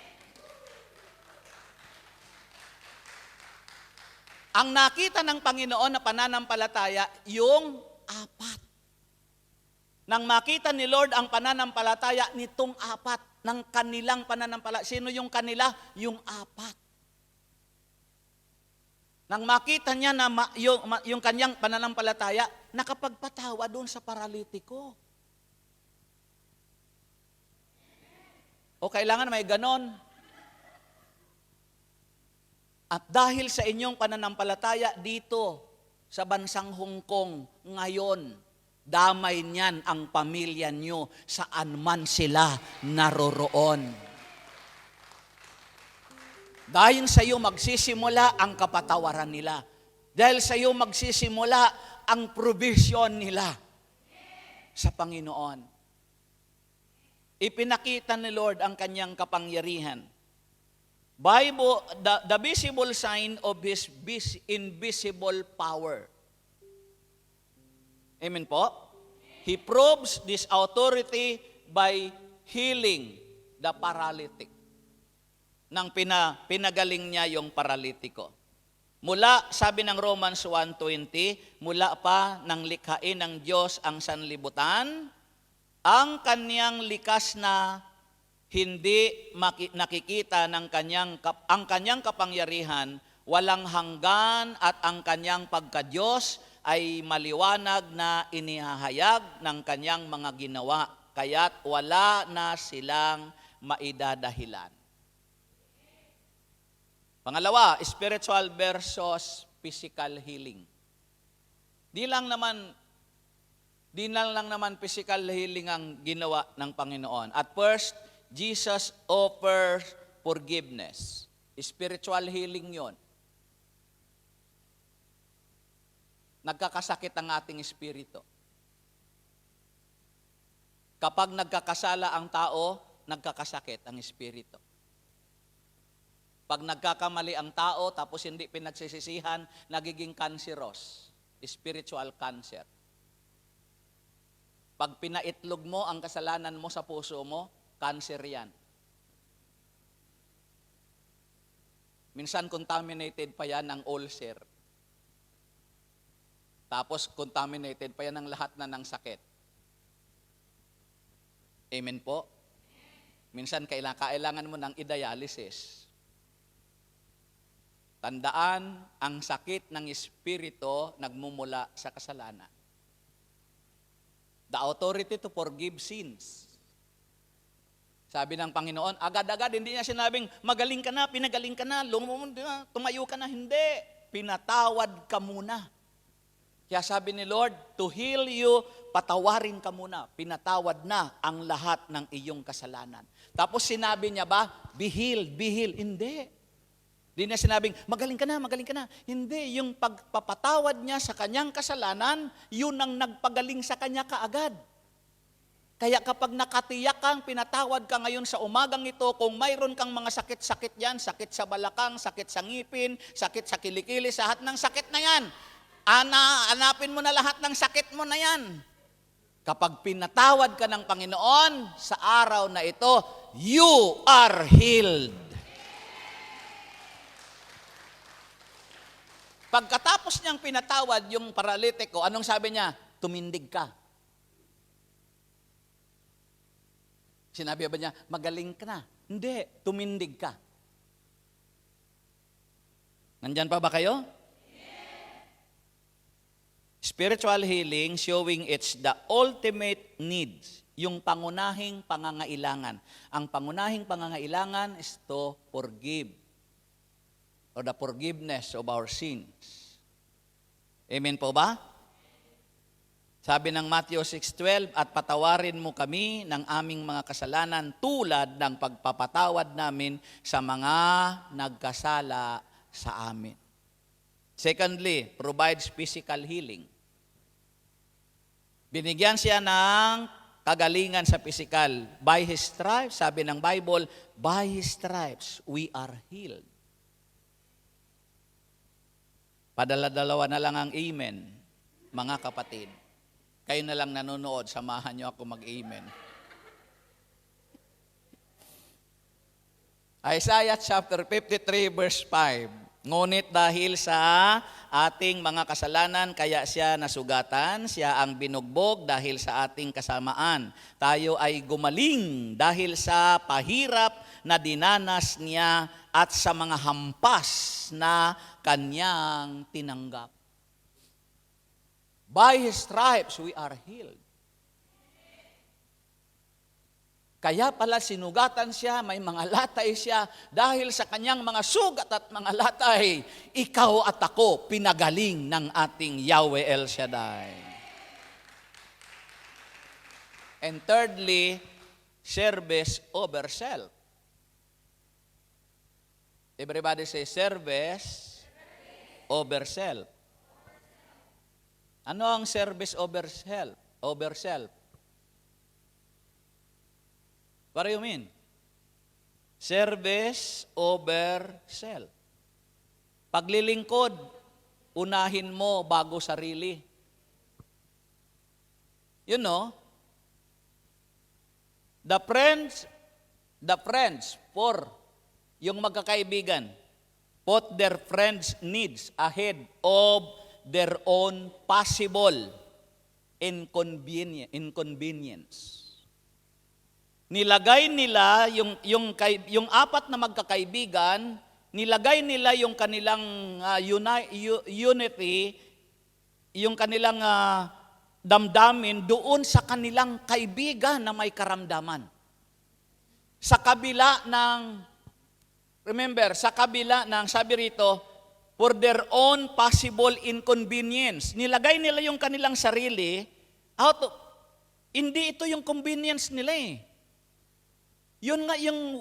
Ang nakita ng Panginoon na pananampalataya, yung 4. Nang makita ni Lord ang pananampalataya nitong 4, ng kanilang pananampalataya. Sino yung kanila? Yung 4. Nang makita niya na yung kanyang pananampalataya, nakapagpatawa doon sa paralitiko. O kailangan may ganon. At dahil sa inyong pananampalataya dito sa bansang Hong Kong ngayon, damay niyan ang pamilya nyo saan man sila naroroon. Dahil sa iyo magsisimula ang kapatawaran nila. Dahil sa iyo magsisimula ang provision nila sa Panginoon. Ipinakita ni Lord ang kanyang kapangyarihan. Bible, the visible sign of His invisible power. Amen po? He proves this authority by healing the paralytic. Nang pinagaling niya yung paralitiko. Mula, sabi ng Romans 1:20, mula pa nang likhain ng Diyos ang sanlibutan, ang kanyang likas na hindi nakikita ng ang kanyang kapangyarihan, walang hanggan at ang kanyang pagka-Diyos ay maliwanag na inihahayag ng kanyang mga ginawa, kaya't wala na silang maidadahilan. Pangalawa, spiritual versus physical healing. Di lang naman physical healing ang ginawa ng Panginoon. At first, Jesus offers forgiveness. Spiritual healing yon. Nagkakasakit ang ating espiritu. Kapag nagkakasala ang tao, nagkakasakit ang espiritu. Pag nagkakamali ang tao, tapos hindi pinagsisisihan, nagiging cancerous. Spiritual cancer. Pag pinaitlog mo ang kasalanan mo sa puso mo, cancer yan. Minsan contaminated pa yan ng ulcer. Tapos contaminated pa yan ng lahat na ng sakit. Amen po? Minsan kailangan mo ng i-dialysis. Tandaan, ang sakit ng espiritu nagmumula sa kasalanan. The authority to forgive sins. Sabi ng Panginoon, agad-agad, hindi niya sinabing, magaling ka na, pinagaling ka na, tumayo ka na, hindi. Pinatawad ka muna. Kaya sabi ni Lord, to heal you, patawarin ka muna. Pinatawad na ang lahat ng iyong kasalanan. Tapos sinabi niya ba, be healed, be healed. Hindi. Hindi niya sinabing, magaling ka na, magaling ka na. Hindi, yung pagpapatawad niya sa kanyang kasalanan, yun ang nagpagaling sa kanya kaagad. Kaya kapag nakatiyak kang, pinatawad ka ngayon sa umagang ito, kung mayroon kang mga sakit-sakit yan, sakit sa balakang, sakit sa ngipin, sakit sa kilikili, sa lahat ng sakit na yan, hanapin mo na lahat ng sakit mo na yan. Kapag pinatawad ka ng Panginoon, sa araw na ito, you are healed. Pagkatapos niyang pinatawad yung paralitiko, anong sabi niya? Tumindig ka. Sinabi ba niya, magaling ka na? Hindi, tumindig ka. Nandyan pa ba kayo? Spiritual healing showing it's the ultimate needs, yung pangunahing pangangailangan. Ang pangunahing pangangailangan is to forgive or the forgiveness of our sins. Amen po ba? Sabi ng Matthew 6:12, at patawarin mo kami ng aming mga kasalanan tulad ng pagpapatawad namin sa mga nagkasala sa amin. Secondly, provides physical healing. Binigyan siya ng kagalingan sa physical. By His stripes, sabi ng Bible, by His stripes, we are healed. Padala-dalawa na lang ang amen, mga kapatid. Kayo na lang nanonood, samahan niyo ako mag-amen. Isaiah chapter 53 verse 5. Ngunit dahil sa ating mga kasalanan, kaya siya nasugatan, siya ang binugbog dahil sa ating kasamaan. Tayo ay gumaling dahil sa pahirap na dinanas niya at sa mga hampas na kanyang tinanggap. By His stripes, we are healed. Kaya pala sinugatan siya, may mga latay siya, dahil sa kanyang mga sugat at mga latay, ikaw at ako pinagaling ng ating Yahweh El Shaddai. And thirdly, service over self. Everybody say service over self. Ano ang service over self? Over self. What do you mean? Service over self. Paglilingkod, unahin mo bago sarili. You know, the friends for yung magkakaibigan, put their friends' needs ahead of their own possible inconvenience. Nilagay nila yung apat na magkakaibigan, nilagay nila yung kanilang unity, yung kanilang damdamin doon sa kanilang kaibigan na may karamdaman. Sa kabila ng, remember, sa kabila ng, sabi rito, for their own possible inconvenience. Nilagay nila yung kanilang sarili, hindi ito yung convenience nila eh. Yun nga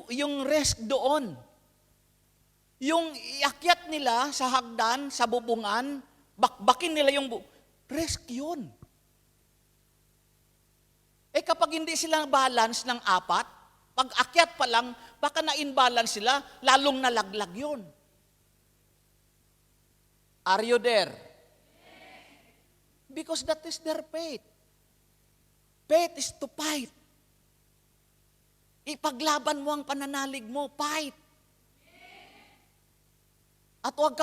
yung risk doon. Yung iakyat nila sa hagdan, sa bubungan, bakbakin nila yung risk yun. Eh kapag hindi sila balance ng apat, pag akyat pa lang, baka na-imbalance sila, lalong nalaglag yun. Are you there? Because that is their faith. Faith is to fight. Ipaglaban mo ang pananalig mo, fight. At wag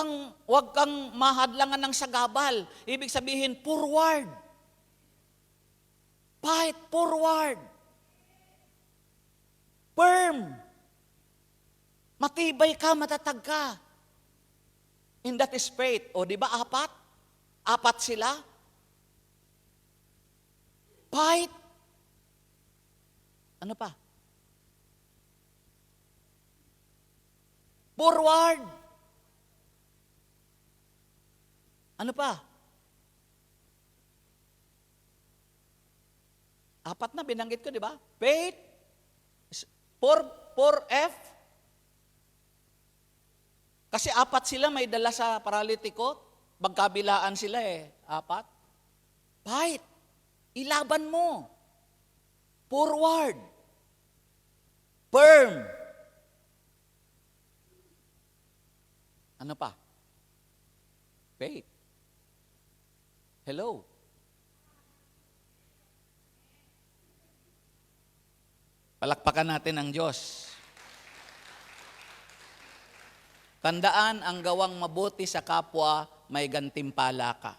kang mahadlangan ng sagabal. Ibig sabihin, forward. Fight forward. Firm. Matibay ka, matatag ka. And that is faith. O di ba apat? Apat sila. Fight. Ano pa? Forward. Ano pa? Apat na binanggit ko, di ba? Faith, 4F. Kasi apat sila may dala sa paralitiko. Magkabilaan sila apat. Fight. Ilaban mo. Forward. Firm. Ano pa? Faith. Hello. Palakpakan natin ang Diyos. Tandaan, ang gawang mabuti sa kapwa, may gantimpala ka.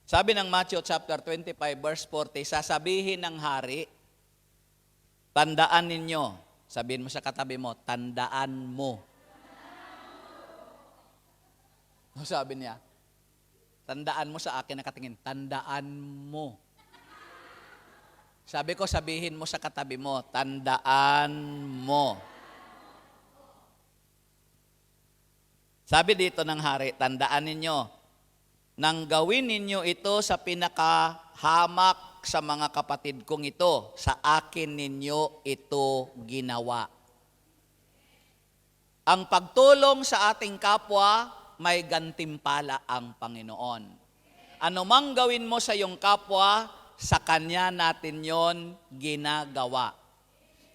Sabi ng Matthew chapter 25 verse 40, sasabihin ng hari, tandaan ninyo, sabihin mo sa katabi mo, tandaan mo. Ano sabi niya? Tandaan mo sa akin, nakatingin, tandaan mo. Sabi ko, sabihin mo sa katabi mo, tandaan mo. Sabi dito ng hari, tandaan ninyo, nang gawin ninyo ito sa pinakahamak sa mga kapatid kong ito, sa akin ninyo ito ginawa. Ang pagtulong sa ating kapwa, may gantimpala ang Panginoon. Ano mang gawin mo sa iyong kapwa, sa Kanya natin yon ginagawa.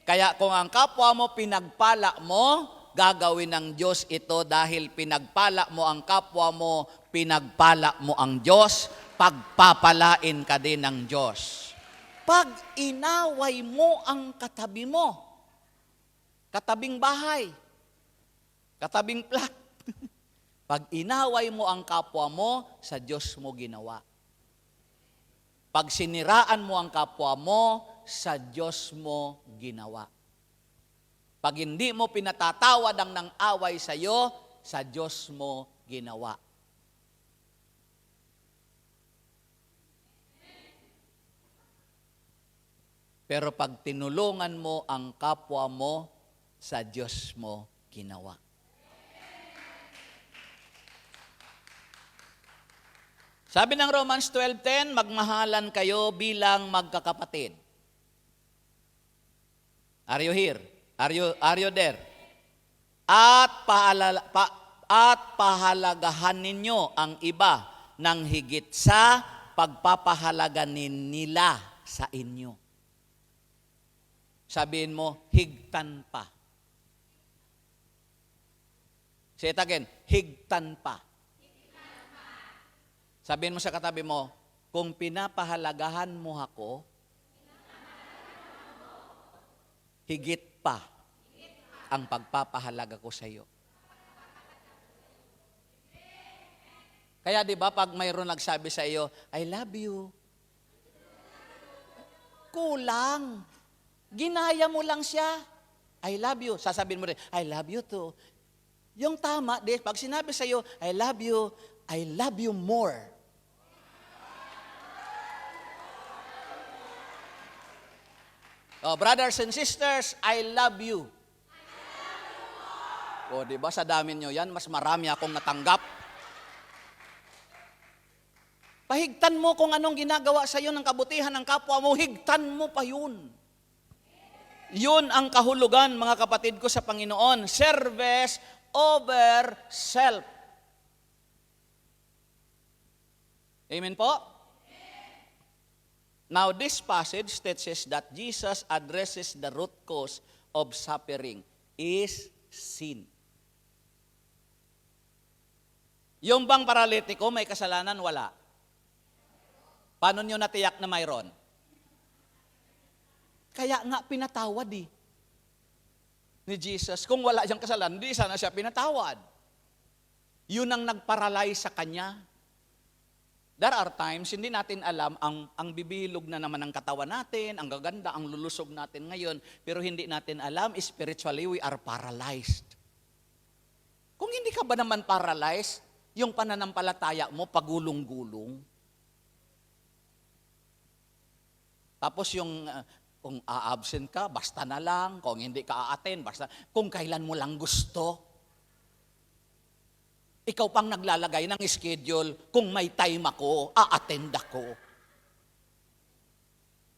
Kaya kung ang kapwa mo pinagpala mo, gagawin ng Diyos ito dahil pinagpala mo ang kapwa mo, pinagpala mo ang Diyos, pagpapalain ka din ng Diyos. Pag inaway mo ang katabi mo, katabing bahay, katabing plat, pag inaway mo ang kapwa mo, sa Diyos mo ginawa. Pag siniraan mo ang kapwa mo, sa Diyos mo ginawa. Pag hindi mo pinatatawad ang nang away sa iyo, sa Diyos mo ginawa. Pero pag tinulungan mo ang kapwa mo, sa Diyos mo ginawa. Sabi ng Romans 12:10, magmahalan kayo bilang magkakapatid. Are you here? Are you there? At pahalagahan ninyo ang iba ng higit sa pagpapahalagan nila sa inyo. Sabihin mo, higtan pa. Say it again, higtan pa. Sabihin mo sa katabi mo, kung pinapahalagahan mo ako, higit pa ang pagpapahalaga ko sa iyo. Kaya di ba pag mayroon nagsabi sa iyo, I love you, kulang. Ginaya mo lang siya. I love you. Sasabihin mo rin, I love you too. Yung tama, pag sinabi sa iyo, I love you more. Oh, brothers and sisters, I love you. O, di ba sa dami nyo yan, mas marami akong natanggap. Pahigtan mo kung anong ginagawa sa iyo ng kabutihan ng kapwa mo, higtan mo pa yun. Yun ang kahulugan, mga kapatid ko sa Panginoon. Service over self. Amen po? Now, this passage teaches that Jesus addresses the root cause of suffering is sin. Yung bang paralitiko may kasalanan? Wala. Paano nyo natiyak na mayroon? Kaya nga pinatawad ni Jesus. Kung wala siyang kasalanan, hindi sana siya pinatawad. Yun ang nagparalyze sa kanya. There are times, hindi natin alam, ang bibilog na naman ng katawan natin, ang gaganda, ang lulusog natin ngayon, pero hindi natin alam, spiritually, we are paralyzed. Kung hindi ka ba naman paralyzed, yung pananampalataya mo, pagulong-gulong. Tapos yung, kung a-absent ka, basta na lang, kung hindi ka a-attend, basta, kung kailan mo lang gusto. Ikaw pang naglalagay ng schedule, kung may time ako, a-attend ako.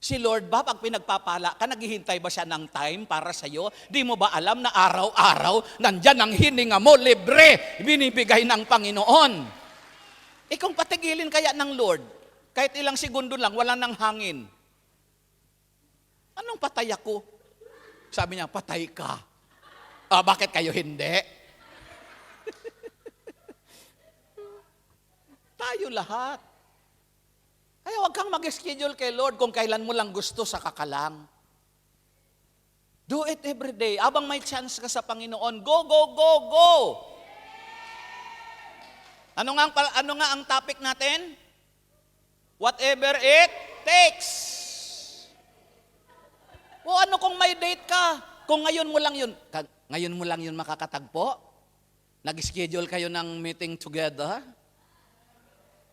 Si Lord ba, pag pinagpapala ka, naghihintay ba siya ng time para sa'yo? Di mo ba alam na araw-araw, nandyan ang hininga mo, libre, binibigay ng Panginoon. Kung patigilin kaya ng Lord, kahit ilang segundo lang, wala nang hangin. Anong patay ako? Sabi niya, patay ka. Bakit kayo hindi? Tayo lahat. Kaya huwag kang mag-schedule kay Lord kung kailan mo lang gusto sa kakalang. Do it every day. Abang may chance ka sa Panginoon, go, go, go, go! Ano nga ang topic natin? Whatever it takes. O ano kung may date ka? Kung ngayon mo lang yun makakatagpo? Nag-schedule kayo ng meeting together?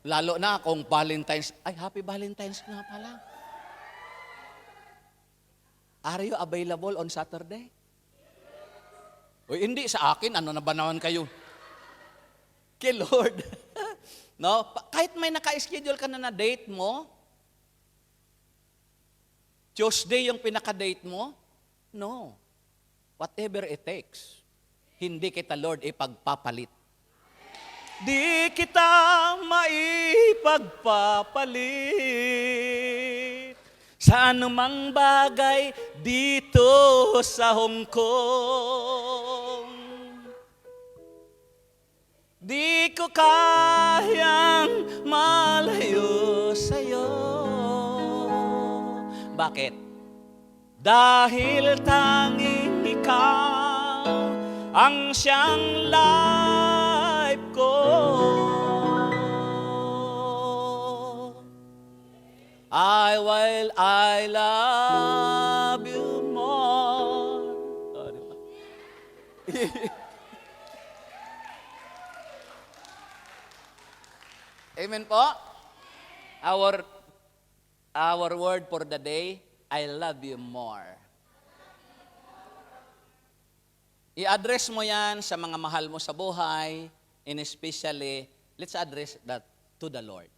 Lalo na kung Valentine's. Ay, happy Valentine's nga pala. Are you available on Saturday? Uy, hindi sa akin. Ano na ba naman kayo? Kay Lord. No? Kahit may naka-schedule ka na date mo, Tuesday yung pinaka-date mo, no. Whatever it takes. Hindi kita, Lord, ipagpapalit. Di kita maipagpapalit sa anumang bagay dito sa Hong Kong. Di ko kayang malayo sa'yo. Bakit? Dahil tanging ikaw ang siyang life ko. While I love you more. Diba? Amen po? Our word for the day, I love you more. I-address mo yan sa mga mahal mo sa buhay, and especially, let's address that to the Lord.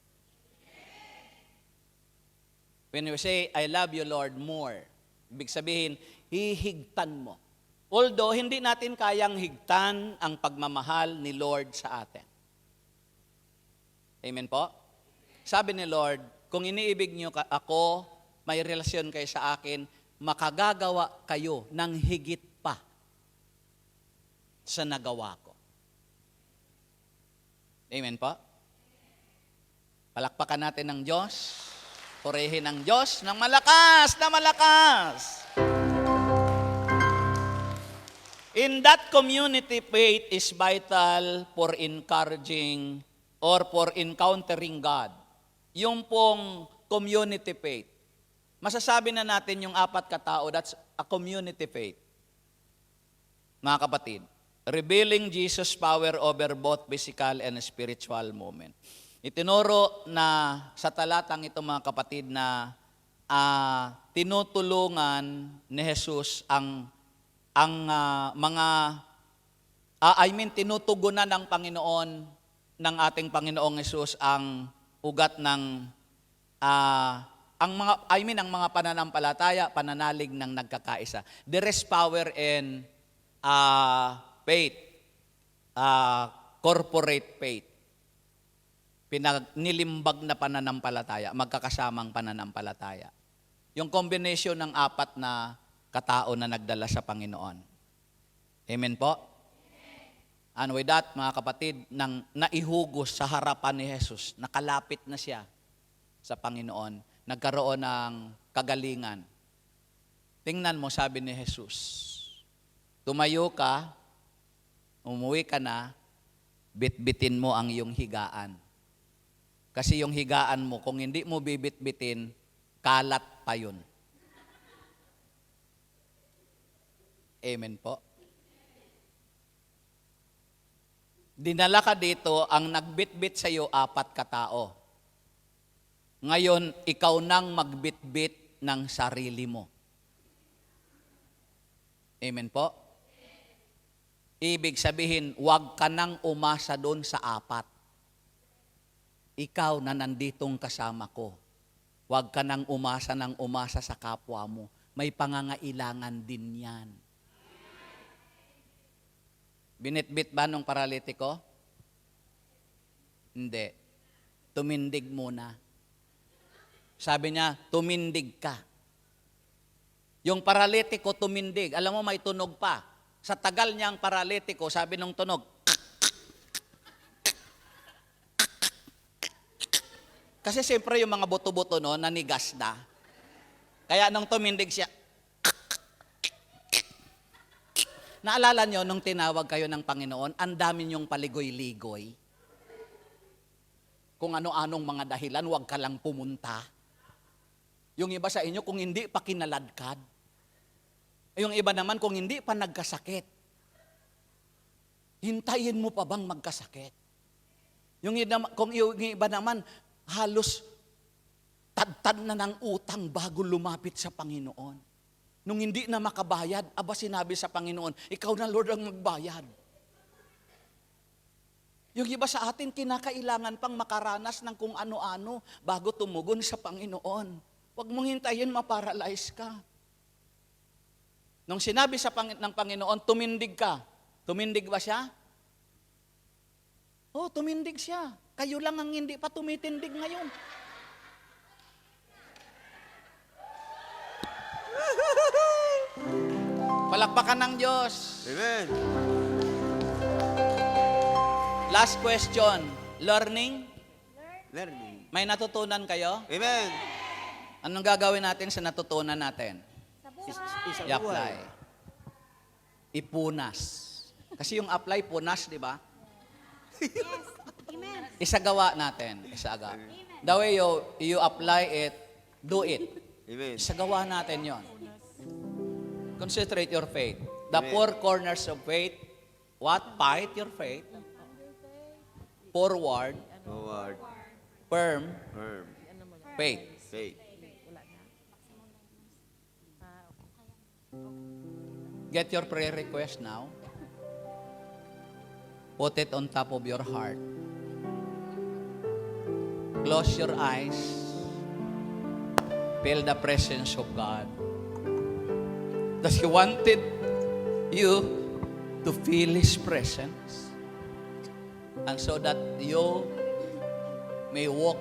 When you say, I love you, Lord, more, ibig sabihin, hihigtan mo. Although, hindi natin kayang higtan ang pagmamahal ni Lord sa atin. Amen po? Sabi ni Lord, kung iniibig niyo ako, may relasyon kayo sa akin, makagagawa kayo ng higit pa sa nagawa ko. Amen po? Palakpakan natin ng Diyos. Purihin ng Diyos ng malakas na malakas. In that community, faith is vital for encouraging or for encountering God. Yung pong community faith. Masasabi na natin yung apat katao, that's a community faith. Mga kapatid, revealing Jesus' power over both physical and spiritual moment. Itinuro na sa talatang ito mga kapatid na tinutulungan ni Jesus tinutugunan ng Panginoon, ng ating Panginoong Jesus ang ugat ng ang mga pananampalataya, pananalig ng nagkakaisa. There is power in faith, corporate faith. Nilimbag na pananampalataya, magkakasamang pananampalataya. Yung combination ng apat na katao na nagdala sa Panginoon. Amen po? And with that, mga kapatid, nang naihugos sa harapan ni Jesus, nakalapit na siya sa Panginoon, nagkaroon ng kagalingan. Tingnan mo, sabi ni Jesus, tumayo ka, umuwi ka na, bitbitin mo ang iyong higaan. Kasi yung higaan mo, kung hindi mo bibit-bitin, kalat pa yun. Amen po. Dinala ka dito, ang nagbitbit sa iyo, apat katao. Ngayon, ikaw nang magbitbit ng sarili mo. Amen po. Ibig sabihin, huwag ka nang umasa doon sa apat. Ikaw na nanditong kasama ko. Huwag ka nang umasa sa kapwa mo. May pangangailangan din yan. Binitbit ba nung paralitiko? Hindi. Tumindig muna. Sabi niya, tumindig ka. Yung paralitiko tumindig. Alam mo, may tunog pa. Sa tagal niyang paralitiko, sabi nung tunog, kasi siyempre yung mga buto-buto no, nanigas na. Kaya nung tumindig siya, naalala nyo nung tinawag kayo ng Panginoon, ang dami niyong paligoy-ligoy. Kung ano-anong mga dahilan, huwag ka lang pumunta. Yung iba sa inyo, kung hindi pa kinaladkad. Yung iba naman, kung hindi pa nagkasakit. Hintayin mo pa bang magkasakit? Kung yung iba naman, halos tad-tad na ng utang bago lumapit sa Panginoon. Nung hindi na makabayad, sinabi sa Panginoon, ikaw na Lord ang magbayad. Yung iba sa atin, kinakailangan pang makaranas ng kung ano-ano bago tumugon sa Panginoon. Huwag mong hintayin, maparalyze ka. Nung sinabi ng Panginoon, tumindig ka. Tumindig ba siya? Oh, tumindig siya. Kayo lang ang hindi pa tumitindig ngayon. Palakpakan ng Diyos. Amen. Last question. Learning? Learning. May natutunan kayo? Amen. Anong gagawin natin sa natutunan natin? Isang I-apply. Ipunas. Kasi yung apply, punas, di ba? Isagawa natin. Isaga. The way you apply it, do it. Amen. Isagawa natin yon. Concentrate your faith. The Amen. four corners of faith, what? Fight your faith. Forward, Forward. firm, Firm. faith. Faith. Get your prayer request now. Put it on top of your heart. Close your eyes. Feel the presence of God. Because He wanted you to feel His presence. And so that you may walk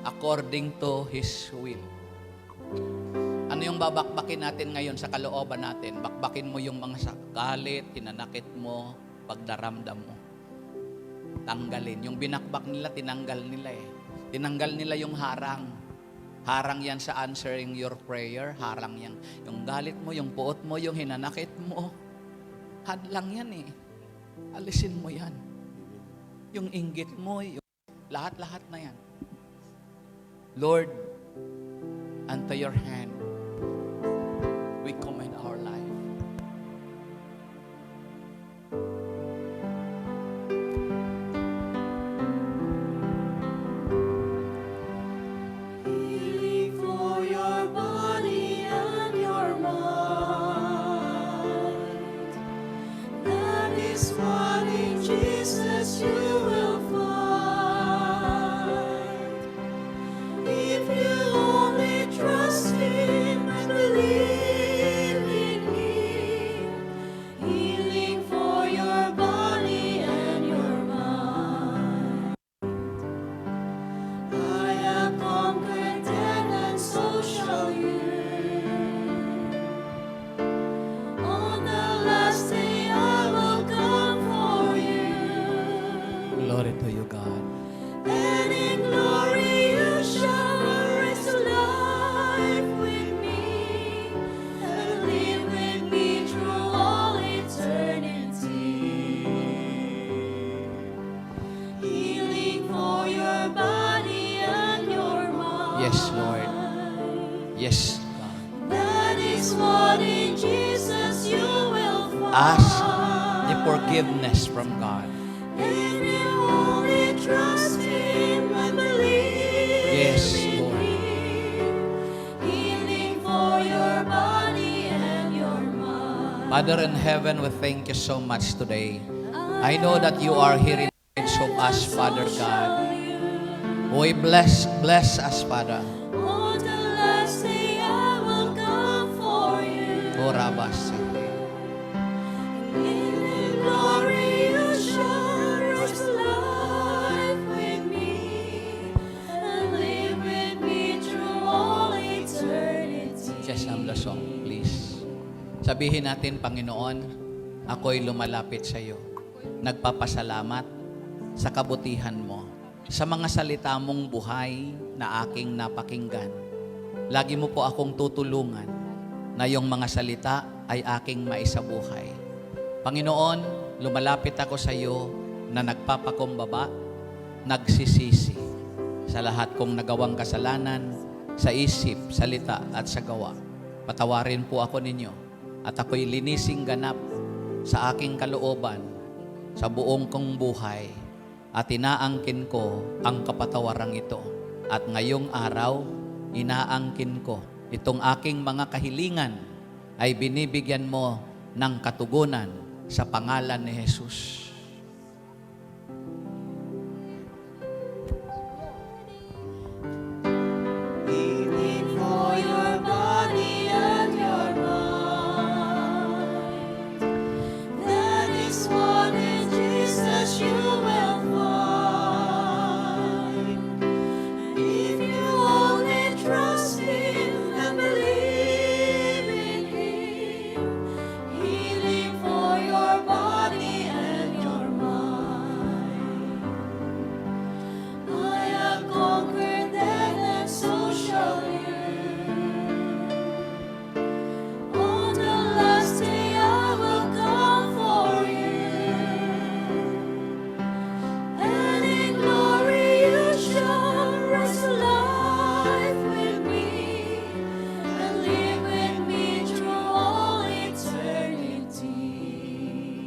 according to His will. Ano yung babakbakin natin ngayon sa kalooban natin? Bakbakin mo yung mga galit, hinanakit mo, pagdaramdam mo. Tanggalin. Yung binakbak nila, tinanggal nila eh. Tinanggal nila yung harang. Harang yan sa answering your prayer. Harang yan. Yung galit mo, yung puot mo, yung hinanakit mo. Hadlang yan eh. Alisin mo yan. Yung inggit mo, yung lahat-lahat na yan. Lord, unto your hand, we commend our life. Healing for your body and your mind. That is what in Jesus you will find. If you only trust Him and believe in Him. Healing for your body and your mind. I have conquered death and so shall you. On the last day I will come for you. Glory to you, God. And in glory you shall rise to life with me and live with me through all eternity. Healing for your body and your mind. Yes, Lord. Yes, God. That is what in Jesus you will find. Ask the forgiveness from God. If you only trust Him and believe Yes, in Lord. Him. Healing for your body and your mind. Father in heaven, we thank you so much today. I know that you are here in the midst of us, Father God. We bless us, Father. On the last day I will come for you. Korabasi. In the glory you shall rest alive with me and live with me through all eternity. Just hum the song, please. Sabihin natin, Panginoon, ako'y lumalapit sa iyo. Nagpapasalamat sa kabutihan mo, sa mga salita mong buhay na aking napakinggan. Lagi mo po akong tutulungan na yung mga salita ay aking maisabuhay. Panginoon, lumalapit ako sa iyo na nagpapakumbaba, nagsisisi sa lahat kong nagawang kasalanan, sa isip, salita at sa gawa. Patawarin po ako ninyo at ako'y linising ganap sa aking kalooban, sa buong kong buhay, at inaangkin ko ang kapatawarang ito. At ngayong araw, inaangkin ko itong aking mga kahilingan ay binibigyan mo ng katugunan sa pangalan ni Jesus. Healing for your body and your mind. That is what in Jesus you will find. If you only trust Him and believe in Him, healing for your body and your mind. I have conquered death and so shall you. On the last day I will come for you, and in glory you shall rest alive with me and live with me through all eternity.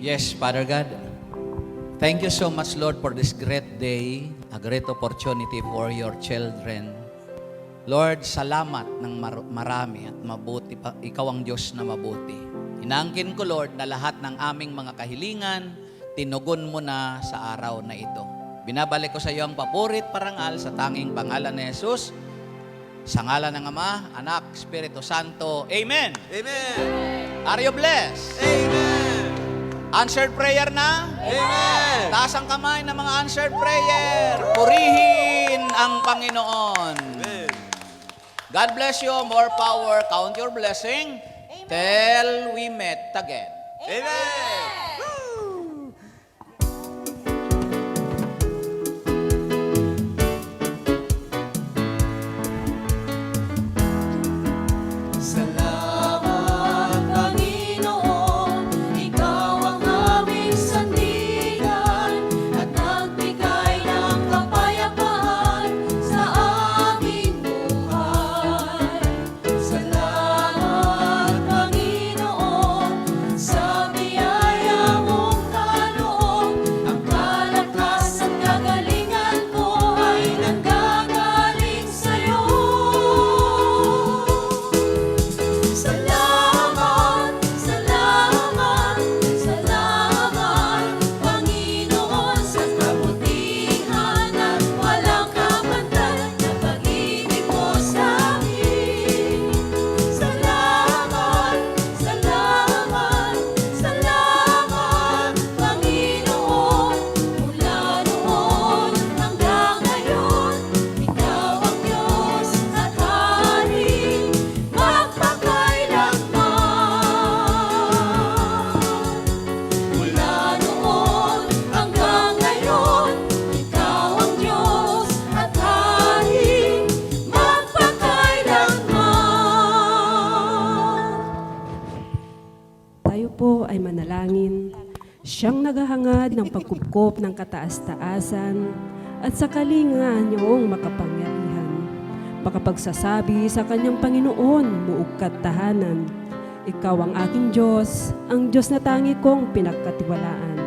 Yes, Father God. Thank you so much, Lord, for this great day, a great opportunity for your children. Lord, salamat ng marami at mabuti pa. Ikaw ang Diyos na mabuti. Inaangkin ko, Lord, na lahat ng aming mga kahilingan, tinugon mo na sa araw na ito. Binabalik ko sa iyo ang papurit parangal sa tanging pangalan ni Jesus. Sa ngalan ng Ama, Anak, Espiritu Santo. Amen. Amen! Are you blessed? Amen! Answered prayer na? Amen! Taas ang kamay ng mga answered prayer. Purihin ang Panginoon. Amen! God bless you. More power. Count your blessing. Till we met again. Amen! Salamat, Panginoon, Ikaw ang aming sandigan at nagbigay ng kapayapaan sa aming buhay. Salamat, Panginoon, sa biyaya mong kaloob. Ang kalakas at kagalingan ko ay nanggagaling sa'yo. Salamat, salamat, salamat, Panginoon, sa kabutihan at walang kapantay na pag-ibig mo sa amin. Salamat, salamat, salamat, Panginoon, mula noon hanggang ngayon, Ikaw ang Diyos at Hari, magpakailanman. Mula noon hanggang ngayon, Ikaw ang Diyos at Hari, magpakailanman. Tayo po ay manalangin. Siyang naghahangad ng pagkupkop ng kataas-taasan at sa kalinga niyong makapangyarihan. Makapagsasabi sa kanyang Panginoon, muugkat tahanan. Ikaw ang aking Diyos, ang Diyos na tangi kong pinagkatiwalaan.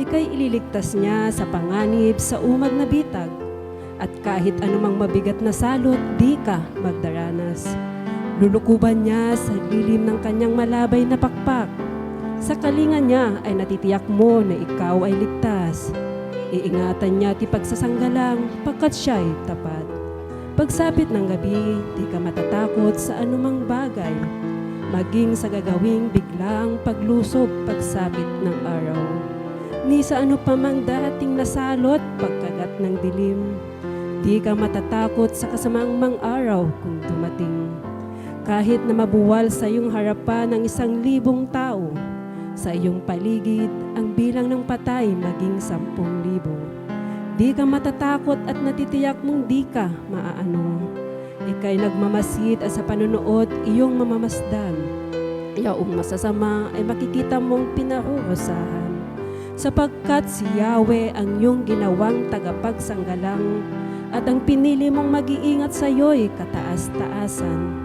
Ika'y ililigtas niya sa panganib sa umag na bitag, at kahit anumang mabigat na salot, di ka magdaranas. Lulukuban niya sa lilim ng kanyang malabay na pakpak. Sa kalinga niya ay natitiyak mo na ikaw ay ligtas. Iingatan niya ti pagsasanggalang pagkat siya'y tapat. Pagsapit ng gabi, di ka matatakot sa anumang bagay, maging sa gagawing biglang paglusob pagsapit ng araw. Ni sa ano pa mang dating nasalot pagkagat ng dilim, di ka matatakot sa kasamaang mang araw kung dumating. Kahit na mabuwal sa iyong harapan ng 1,000 tao, sa iyong paligid ang bilang ng patay maging 10,000. Di ka matatakot at natitiyak mong di ka maaano. Ika'y nagmamasid at sa panonood iyong mamamasdan. Yaong masasama ay makikita mong pinarurusahan. Sapagkat si Yahweh ang iyong ginawang tagapagsanggalang at ang pinili mong mag-iingat sa iyo'y kataas-taasan.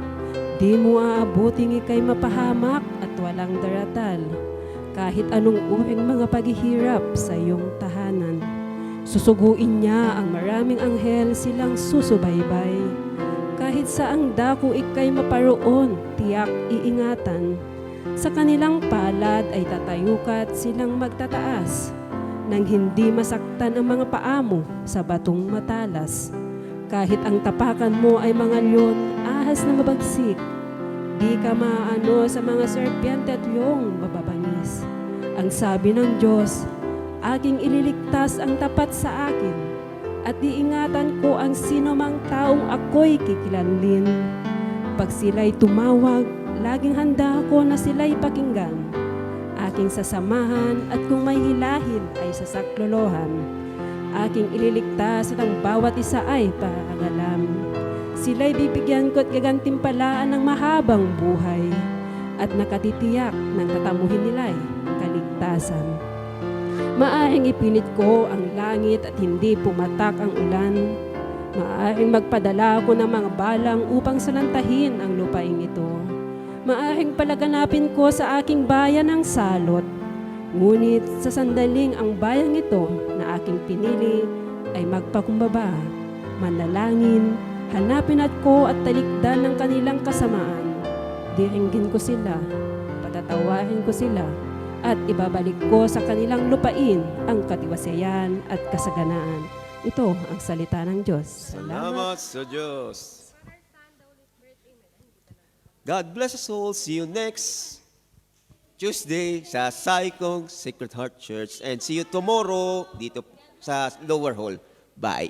Di mo aabuting ika'y mapahamak at walang daratal, kahit anong uring mga paghihirap sa iyong tahanan. Susuguin niya ang maraming anghel silang susubaybay. Kahit saang dako ika'y maparoon, tiyak iingatan. Sa kanilang palad ay tatayukat silang magtataas, nang hindi masaktan ang mga paa mo sa batong matalas. Kahit ang tapakan mo ay mga leon, ahas na mabagsik, di ka maaano sa mga serpiente at leong mababangis. Ang sabi ng Diyos, aking ililigtas ang tapat sa akin, at iingatan ko ang sino mang taong ako'y kikilanlin. Pag sila'y tumawag, laging handa ako na sila'y pakinggan. Aking sasamahan at kung may hilahin ay sasaklolohan. Aking ililigtas at ang bawat isa ay parangalam. Sila'y bibigyan ko at gagantimpalaan ng mahabang buhay, at nakatitiyak ng tatamuhin nila'y kaligtasan. Maaaring ipinit ko ang langit at hindi pumatak ang ulan. Maaaring magpadala ako ng mga balang upang salantahin ang lupaing ito. Maaaring palaganapin ko sa aking bayan ang salot. Ngunit sa sandaling ang bayang ito na aking pinili ay magpakumbaba, manalangin, hanapin at talikdan ng kanilang kasamaan. Diringgin ko sila, patatawarin ko sila, at ibabalik ko sa kanilang lupain ang katiwasayan at kasaganaan. Ito ang salita ng Diyos. Salamat sa Diyos. God bless us all. See you next Tuesday sa Saikong Sacred Heart Church. And see you tomorrow dito sa Lower Hall. Bye.